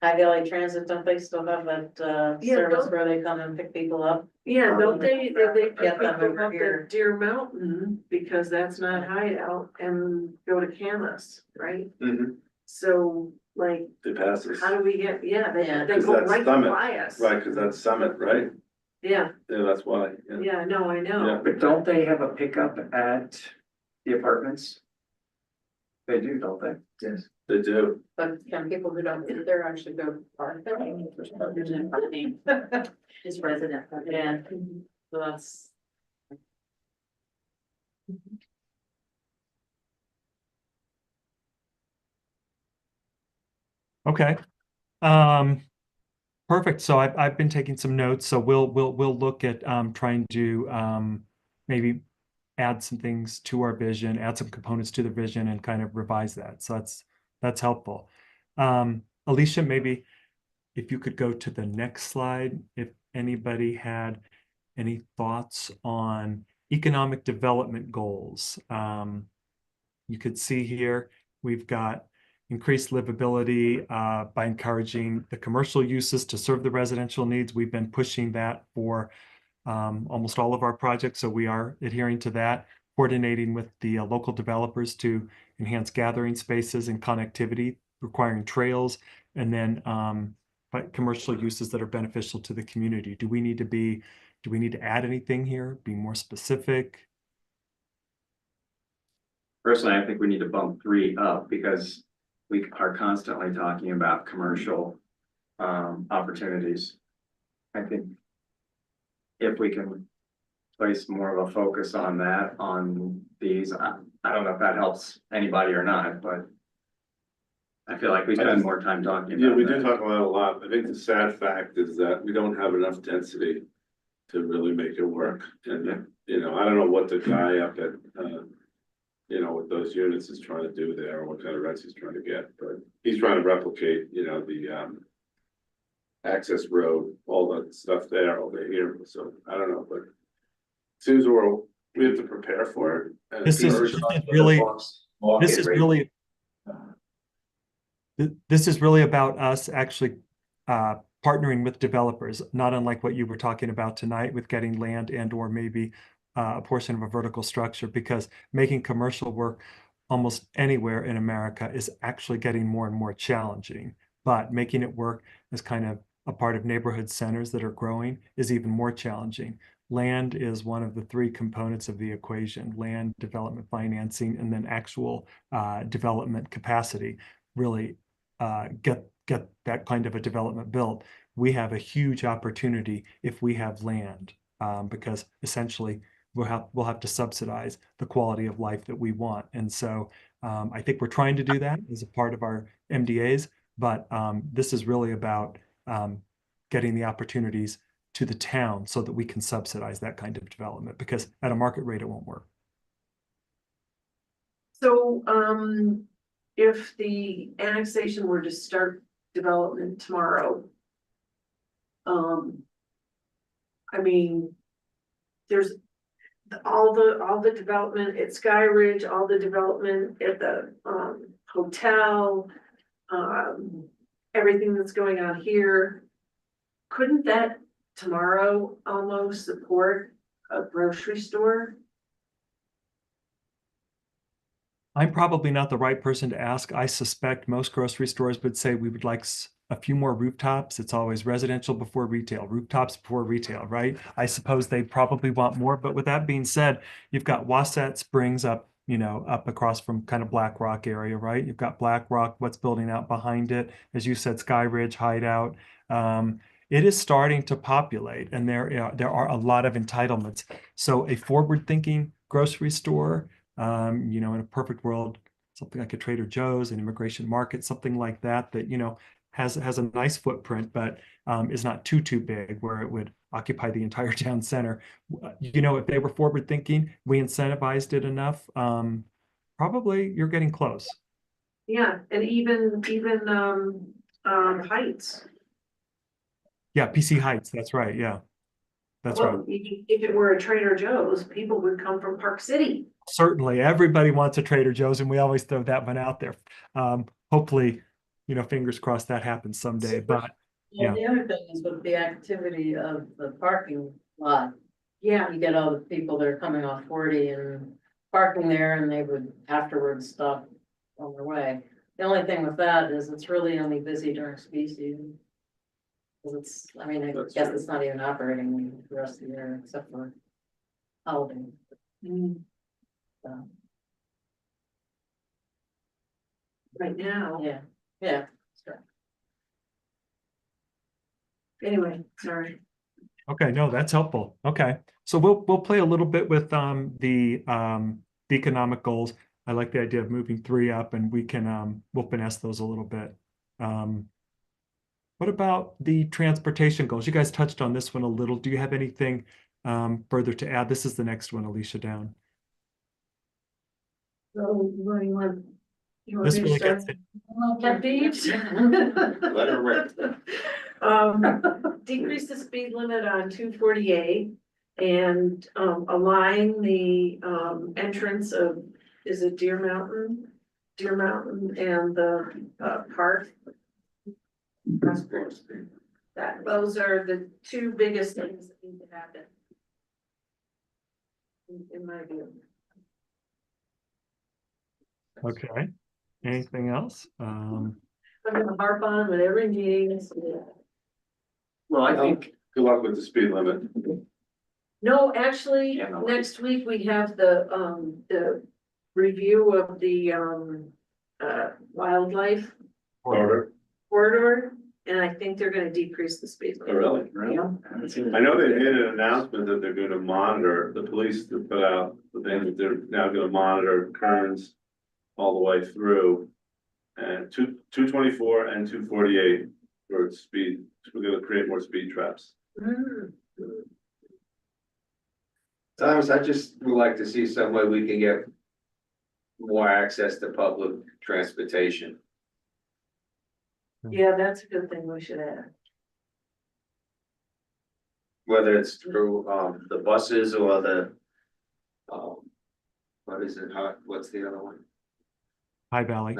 High Valley Transit, don't they still have that, Yeah, service don't- where they come and pick people up? Yeah, don't they Get pick them people over up here. at Deer Mountain, because that's not Hideout, and go to Camas, right? Mhm. So, like, They pass us, how do we get, Yeah. they 'Cause go that's right Summit, by us. right, because that's Summit, right? Yeah, Yeah, that's why, yeah. yeah, no, I Yeah. know. But don't they have a pickup at the apartments? They do, don't they? Yes. They do. But can people who don't live there actually go park there? It's resident. Yeah, so that's. Okay. Perfect. So I've been taking some notes. So we'll look at trying to maybe add some things to our vision, add some components to the vision and kind of revise that. So that's helpful. Alicia, maybe if you could go to the next slide, if anybody had any thoughts on economic development goals. You could see here, we've got increased livability by encouraging the commercial uses to serve the residential needs. We've been pushing that for almost all of our projects, so we are adhering to that, coordinating with the local developers to enhance gathering spaces and connectivity, requiring trails, and then but commercial uses that are beneficial to the community. Do we need to add anything here? Be more specific? Personally, I think we need to bump 3 up because we are constantly talking about commercial opportunities. I think if we can place more of a focus on that, on these, I don't know if that helps anybody or not, but I feel like we spend more time talking about Yeah, we that. do talk about it a lot. I think the sad fact is that we don't have enough density to really make it work. And, you know, I don't know what the guy up at, you know, with those units is trying to do there, or what kind of rents he's trying to get, but he's trying to replicate, you know, the, access road, all that stuff there over here. So I don't know, but seems we have to prepare for it. And This is really, this is really, this is really about us actually partnering with developers, not unlike what you were talking about tonight with getting land and or maybe a portion of a vertical structure, because making commercial work almost anywhere in America is actually getting more and more challenging. But making it work as kind of a part of neighborhood centers that are growing is even more challenging. Land is one of the 3 components of the equation: land, development financing, and then actual development capacity. Really get that kind of a development built. We have a huge opportunity if we have land, because essentially we'll have to subsidize the quality of life that we want. And so I think we're trying to do that as a part of our MDAs, but this is really about getting the opportunities to the town so that we can subsidize that kind of development, because at a market rate, it won't work. So, if the annexation were to start development tomorrow, I mean, there's all the development at Sky Ridge, all the development at the hotel, everything that's going on here. Couldn't that tomorrow almost support a grocery store? I'm probably not the right person to ask. I suspect most grocery stores would say we would like a few more rooftops. It's always residential before retail, rooftops before retail, right? I suppose they probably want more. But with that being said, you've got Wasatch Springs up, you know, up across from kind of Black Rock area, right? You've got Black Rock, what's building out behind it. As you said, Sky Ridge, Hideout. It is starting to populate, and there are a lot of entitlements. So a forward-thinking grocery store, you know, in a perfect world, something like a Trader Joe's, an Immigration Market, something like that, you know, has a nice footprint, but is not too big where it would occupy the entire town center. You know, if they were forward thinking, we incentivized it enough, probably you're getting close. Yeah, and even Heights. Yeah, PC Heights, that's right, yeah. That's right. Well, if it were a Trader Joe's, people would come from Park City. Certainly, everybody wants a Trader Joe's, and we always throw that one out there. Hopefully, you know, fingers crossed that happens someday, but Well, yeah. the other thing is with the activity of the parking lot, Yeah, you get all the people that are coming off 40 and parking there, and they would afterwards stop on their way. The only thing with that is it's really only busy during ski season. 'Cause it's, I mean, I That's guess true. it's not even operating the rest of the year except for holiday. So, right now. yeah. Sure. Anyway, sorry. Okay, no, that's helpful. Okay, so we'll play a little bit with the economic goals. I like the idea of moving 3 up, and we can we'll finesse those a little bit. What about the transportation goals? You guys touched on this one a little. Do you have anything further to add? This is the next one, Alicia, down. So, what do you want? You want This me to really start? gets it. Pet peeves? Let her rip. Decrease the speed limit on 248 and, align the, entrance of, is it Deer Mountain? Deer Mountain and the, park. Those are the two biggest things that need to happen. In my view. Okay. Anything else? I'm gonna harp on with every meeting. Well, I think, Good luck with the speed limit. No, actually, Yeah, no. next week we have the review of the, wildlife Order. corridor. And I think they're gonna decrease the speed Oh, limit. really? Yeah. I know they made an announcement that they're gonna monitor, the police to put out the thing that they're now gonna monitor Kearns all the way through. And 224 and 248 for speed, we're gonna create more speed traps. Mm. Thomas, I just would like to see some way we can get more access to public transportation. Yeah, that's a good thing we should add. Whether it's through, the buses or the, what is it, what's the other one? High Valley.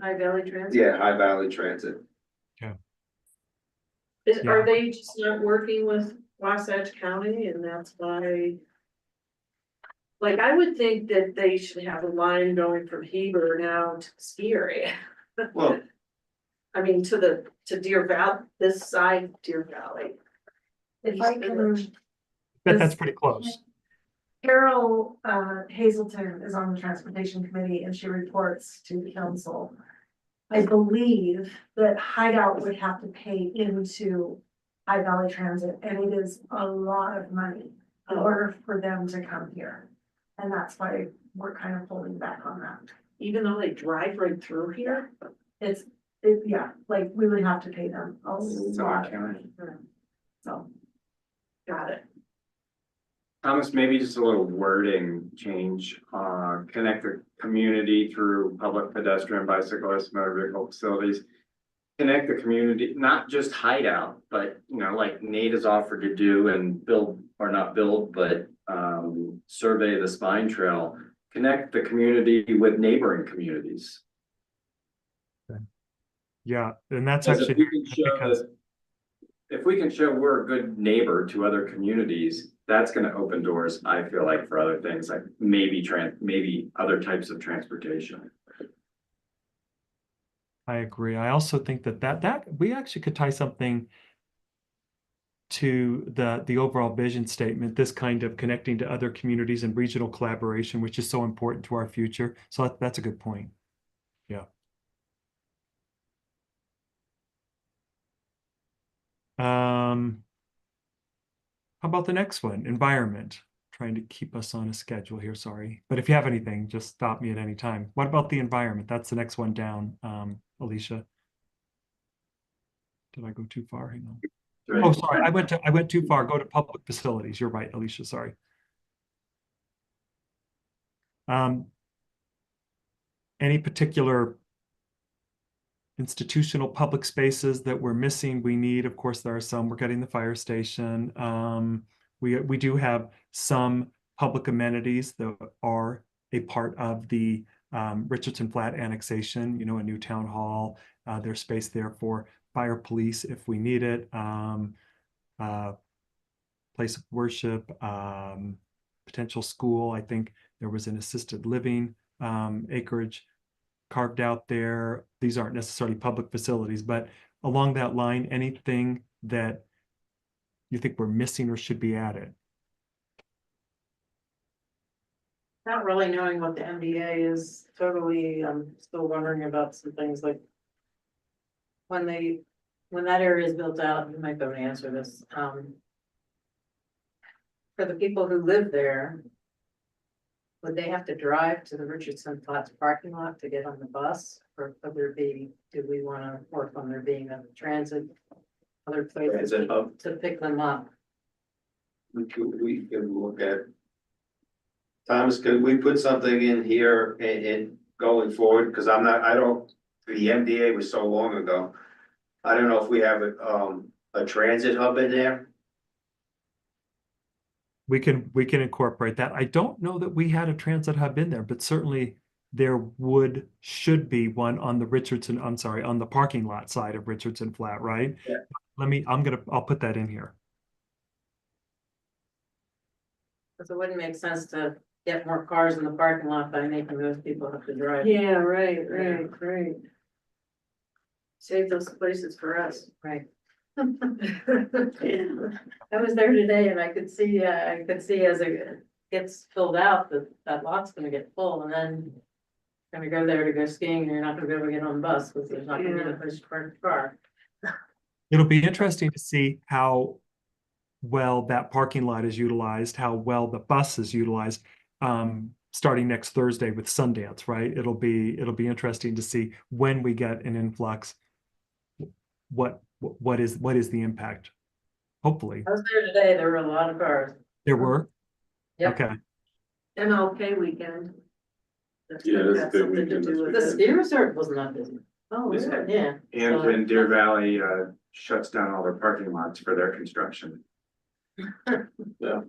High Valley Transit. Yeah, High Valley Transit. Are they just not working with Wasatch County and that's why? Like, I would think that they should have a line going from Heber now to the ski area. Well, I mean, to Deer Valley, this side of Deer Valley. If I can, That's pretty close. Carol Hazelton is on the transportation committee and she reports to the council. I believe that Hideout would have to pay into High Valley Transit, and it is a lot of money in order for them to come here. And that's why we're kind of holding back on that. Even though they drive right through here. Yeah, like we would have to pay them a it's lot our of county. money. So, Got it. Thomas, maybe just a little wording change, connect the community through public pedestrian, bicyclist, motor vehicle facilities. Connect the community, not just Hideout, but you know, like Nate has offered to do and build, or not build, but survey the spine trail. Connect the community with neighboring communities. Yeah, and that's Because actually if we can show because that, if we can show we're a good neighbor to other communities, that's gonna open doors, I feel like, for other things, like maybe other types of transportation. I agree. I also think that we actually could tie something to the overall vision statement, this kind of connecting to other communities and regional collaboration, which is so important to our future. So that's a good point. Yeah. How about the next one? Environment. Trying to keep us on a schedule here, sorry. But if you have anything, just stop me at any time. What about the environment? That's the next one down, Alicia. Did I go too far? Hang on. Oh, sorry, I went too far. Go to public facilities. You're right, Alicia, sorry. Any particular institutional public spaces that we're missing? We need, of course, there are some. We're getting the fire station. We do have some public amenities that are a part of the Richardson Flat annexation, you know, a new town hall. There's space there for fire police if we need it. Place of worship, potential school. I think there was an assisted living acreage carved out there. These aren't necessarily public facilities, but along that line, anything that you think we're missing or should be added? Not really knowing what the MDA is, totally, I'm still wondering about some things like. When that area is built out, you might be able to answer this, for the people who live there. Would they have to drive to the Richardson Flats parking lot to get on the bus, or could there be, do we wanna work on there being a transit? Other places Transit hub. to pick them up? We could look at Thomas, could we put something in here in going forward, cause I don't, the MDA was so long ago. I don't know if we have a transit hub in there. We can incorporate that. I don't know that we had a transit hub in there, but certainly there should be one on the on the parking lot side of Richardson Flat, right? Yeah. I'll put that in here. Cause it wouldn't make sense to get more cars in the parking lot by making those people have to drive. Yeah, right. Save those places for us. Right. I was there today and I could see as it gets filled out, that lot's gonna get full and then. Gonna go there to go skiing and you're not gonna be able to get on the bus because there's not gonna be a place to park the car. It'll be interesting to see how well that parking lot is utilized, how well the bus is utilized, starting next Thursday with Sundance, right? It'll be interesting to see when we get an influx. What is the impact? Hopefully. I was there today, there were a lot of cars. There were? Yep. Okay. MLK weekend. Yeah, that's a Got big something to weekend do this with The it. ski resort was not busy. Oh, Is really? it? Yeah. And when Deer Valley shuts down all their parking lots for their construction. So,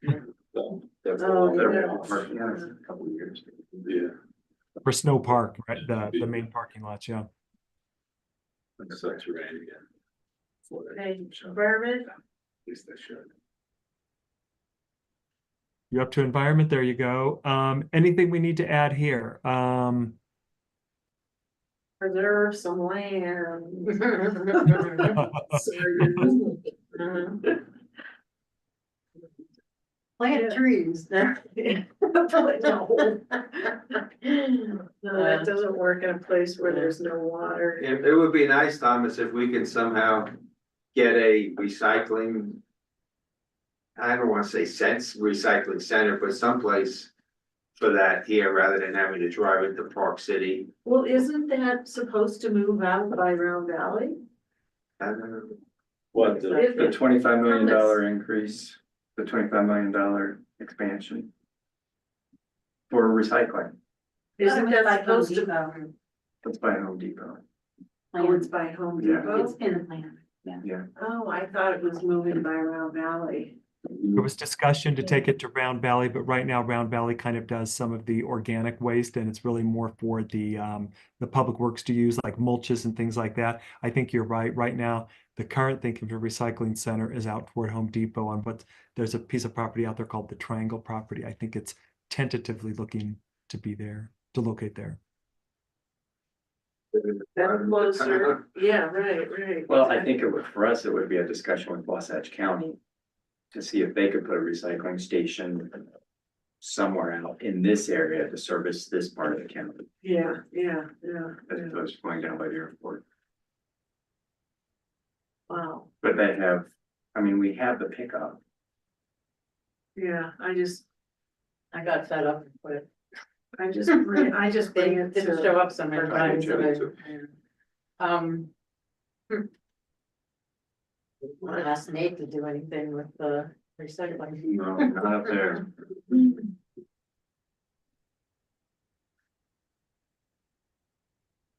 that's Oh, They're yeah. all parking lots in a couple of years. Yeah, For Snow Park, right? The main parking lots, yeah. such rain again. Okay, environment, At least they should. You're up to environment. There you go. Anything we need to add here? preserve some land. Plant trees. No, that doesn't work in a place where there's no water. It would be nice, Thomas, if we could somehow get a recycling. I don't wanna say recycling center, but someplace for that here, rather than having to drive it to Park City. Well, isn't that supposed to move out by Round Valley? I don't know. What, The $25 million increase, the $25 million expansion. For recycling, Isn't that supposed to? that's by Home Depot. Oh, it's by Home Yeah. Depot? It's in the plan. Yeah. Oh, I thought it was moving by Round Valley. There was discussion to take it to Round Valley, but right now Round Valley kind of does some of the organic waste and it's really more for the public works to use, like mulches and things like that. I think you're right. Right now, the current thinking for recycling center is out toward Home Depot on there's a piece of property out there called the Triangle property. I think it's tentatively looking to be there, to locate there. That's closer. Yeah, right. Well, I think for us, it would be a discussion with Wasatch County. To see if they could put a recycling station somewhere out in this area to service this part of the county, Yeah. as opposed to going down by the airport. Wow, But we have the pickup. yeah, I I got fed up and quit. bring it Didn't to. show up so many times. show it to- Want to ask Nate to do anything with the recycling. No, not up there.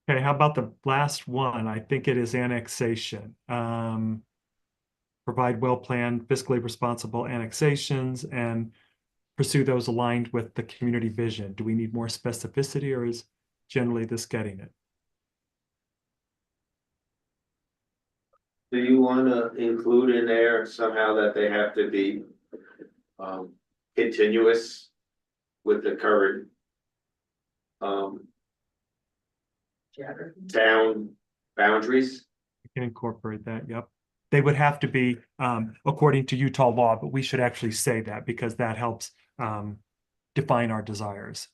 Okay, how about the last one? I think it is annexation. Provide well-planned, fiscally responsible annexations and pursue those aligned with the community vision. Do we need more specificity or is generally this getting it? Do you wanna include in there somehow that they have to be continuous with the current town boundaries? We can incorporate that, yep. They would have to be according to Utah law, but we should actually say that because that helps define our desires.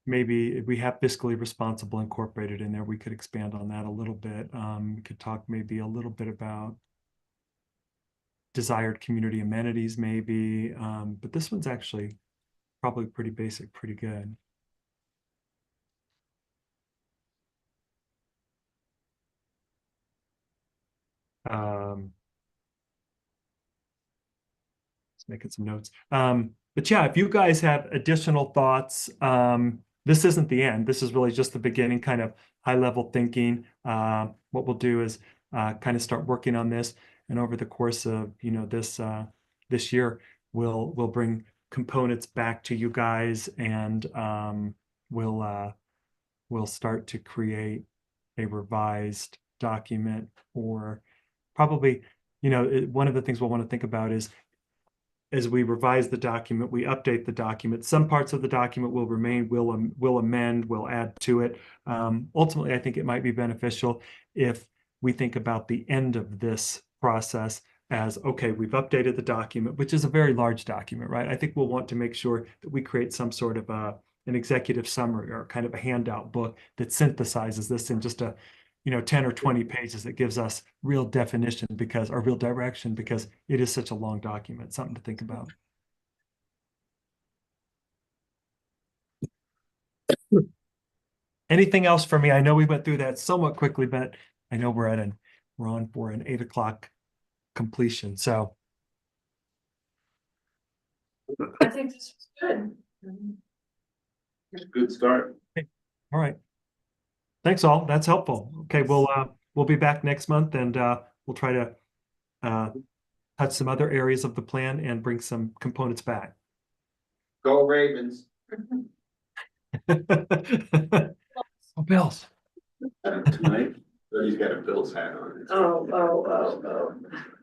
Maybe if we have fiscally responsible incorporated in there, we could expand on that a little bit. We could talk maybe a little bit about desired community amenities maybe, but this one's actually probably pretty basic, pretty good. Just making some notes. But yeah, if you guys have additional thoughts, this isn't the end. This is really just the beginning, kind of high level thinking. What we'll do is kind of start working on this, and over the course of this year, we'll bring components back to you guys, and we'll start to create a revised document, or probably, one of the things we'll want to think about is, as we revise the document, we update the document. Some parts of the document will remain, we'll amend, we'll add to it. Ultimately, I think it might be beneficial if we think about the end of this process as, okay, we've updated the document, which is a very large document, right? I think we'll want to make sure that we create some sort of an executive summary or kind of a handout book that synthesizes this in just 10 or 20 pages that gives us real definition or real direction, because it is such a long document, something to think about. Anything else for me? I know we went through that somewhat quickly, but I know we're on for an 8 o'clock completion. So I think this was good. Good start. all right. Thanks all. That's helpful. Okay, we'll be back next month, and we'll try to touch some other areas of the plan and bring some components back. Go Ravens. Oh, Bills. Tonight. He's got a Bills hat on. Oh.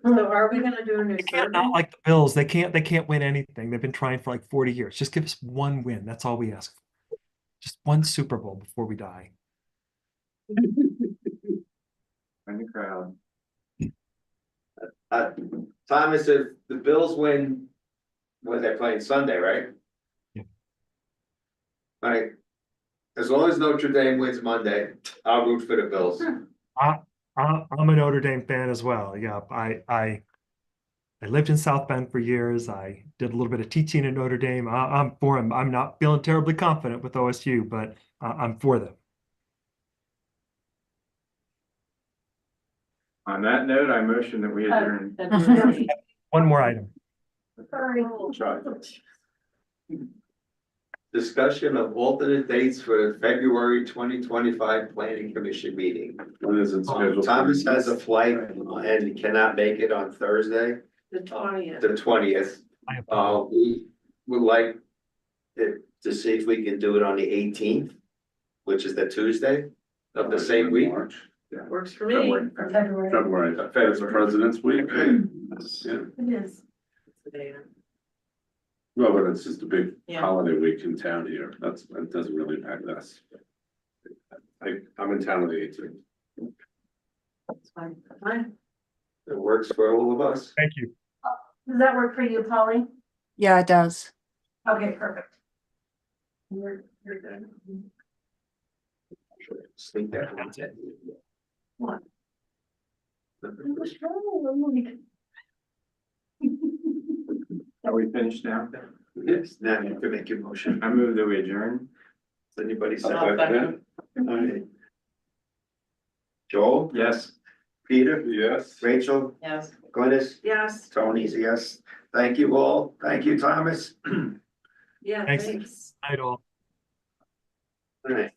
So are we gonna do a new They can't survey? not like the Bills. They can't win anything. They've been trying for like 40 years. Just give us one win. That's all we ask for. Just one Super Bowl before we die. In the crowd. Thomas, if the Bills win, what, they're playing Sunday, right? Yeah. Right. As long as Notre Dame wins Monday, I'll root for the Bills. I'm a Notre Dame fan as well. Yeah, I lived in South Bend for years. I did a little bit of teaching at Notre Dame. I'm for them. I'm not feeling terribly confident with OSU, but I'm for them. On that note, I motion that we adjourn. One more item. Sorry. Discussion of alternate dates for the February 2025 Planning Commission meeting. When is it scheduled? Thomas has a flight and cannot make it on Thursday, The 20th. the 20th. We would like to see if we can do it on the 18th, which is the Tuesday of the same week. March. Works for me. For February. February, that's President's Week. Yeah, It is. well, but it's just a big Yeah. holiday week in town here. That doesn't really impact us. I'm in town on the 18th. That's fine. Fine. It works for all of us. Thank you. Does that work for you, Polly? Yeah, it does. Okay, perfect. You're good. Sleep that. What? Are we finished now? Yes, now you can make your motion. I move that we adjourn. Does anybody say? I'll second All right. Joel, Yes. Peter, Yes. Rachel, Yes. Glynis, Yes, Tony's, yes. Thank you all. Thank you, Thomas. yeah, Thanks. thanks. Night all. All right.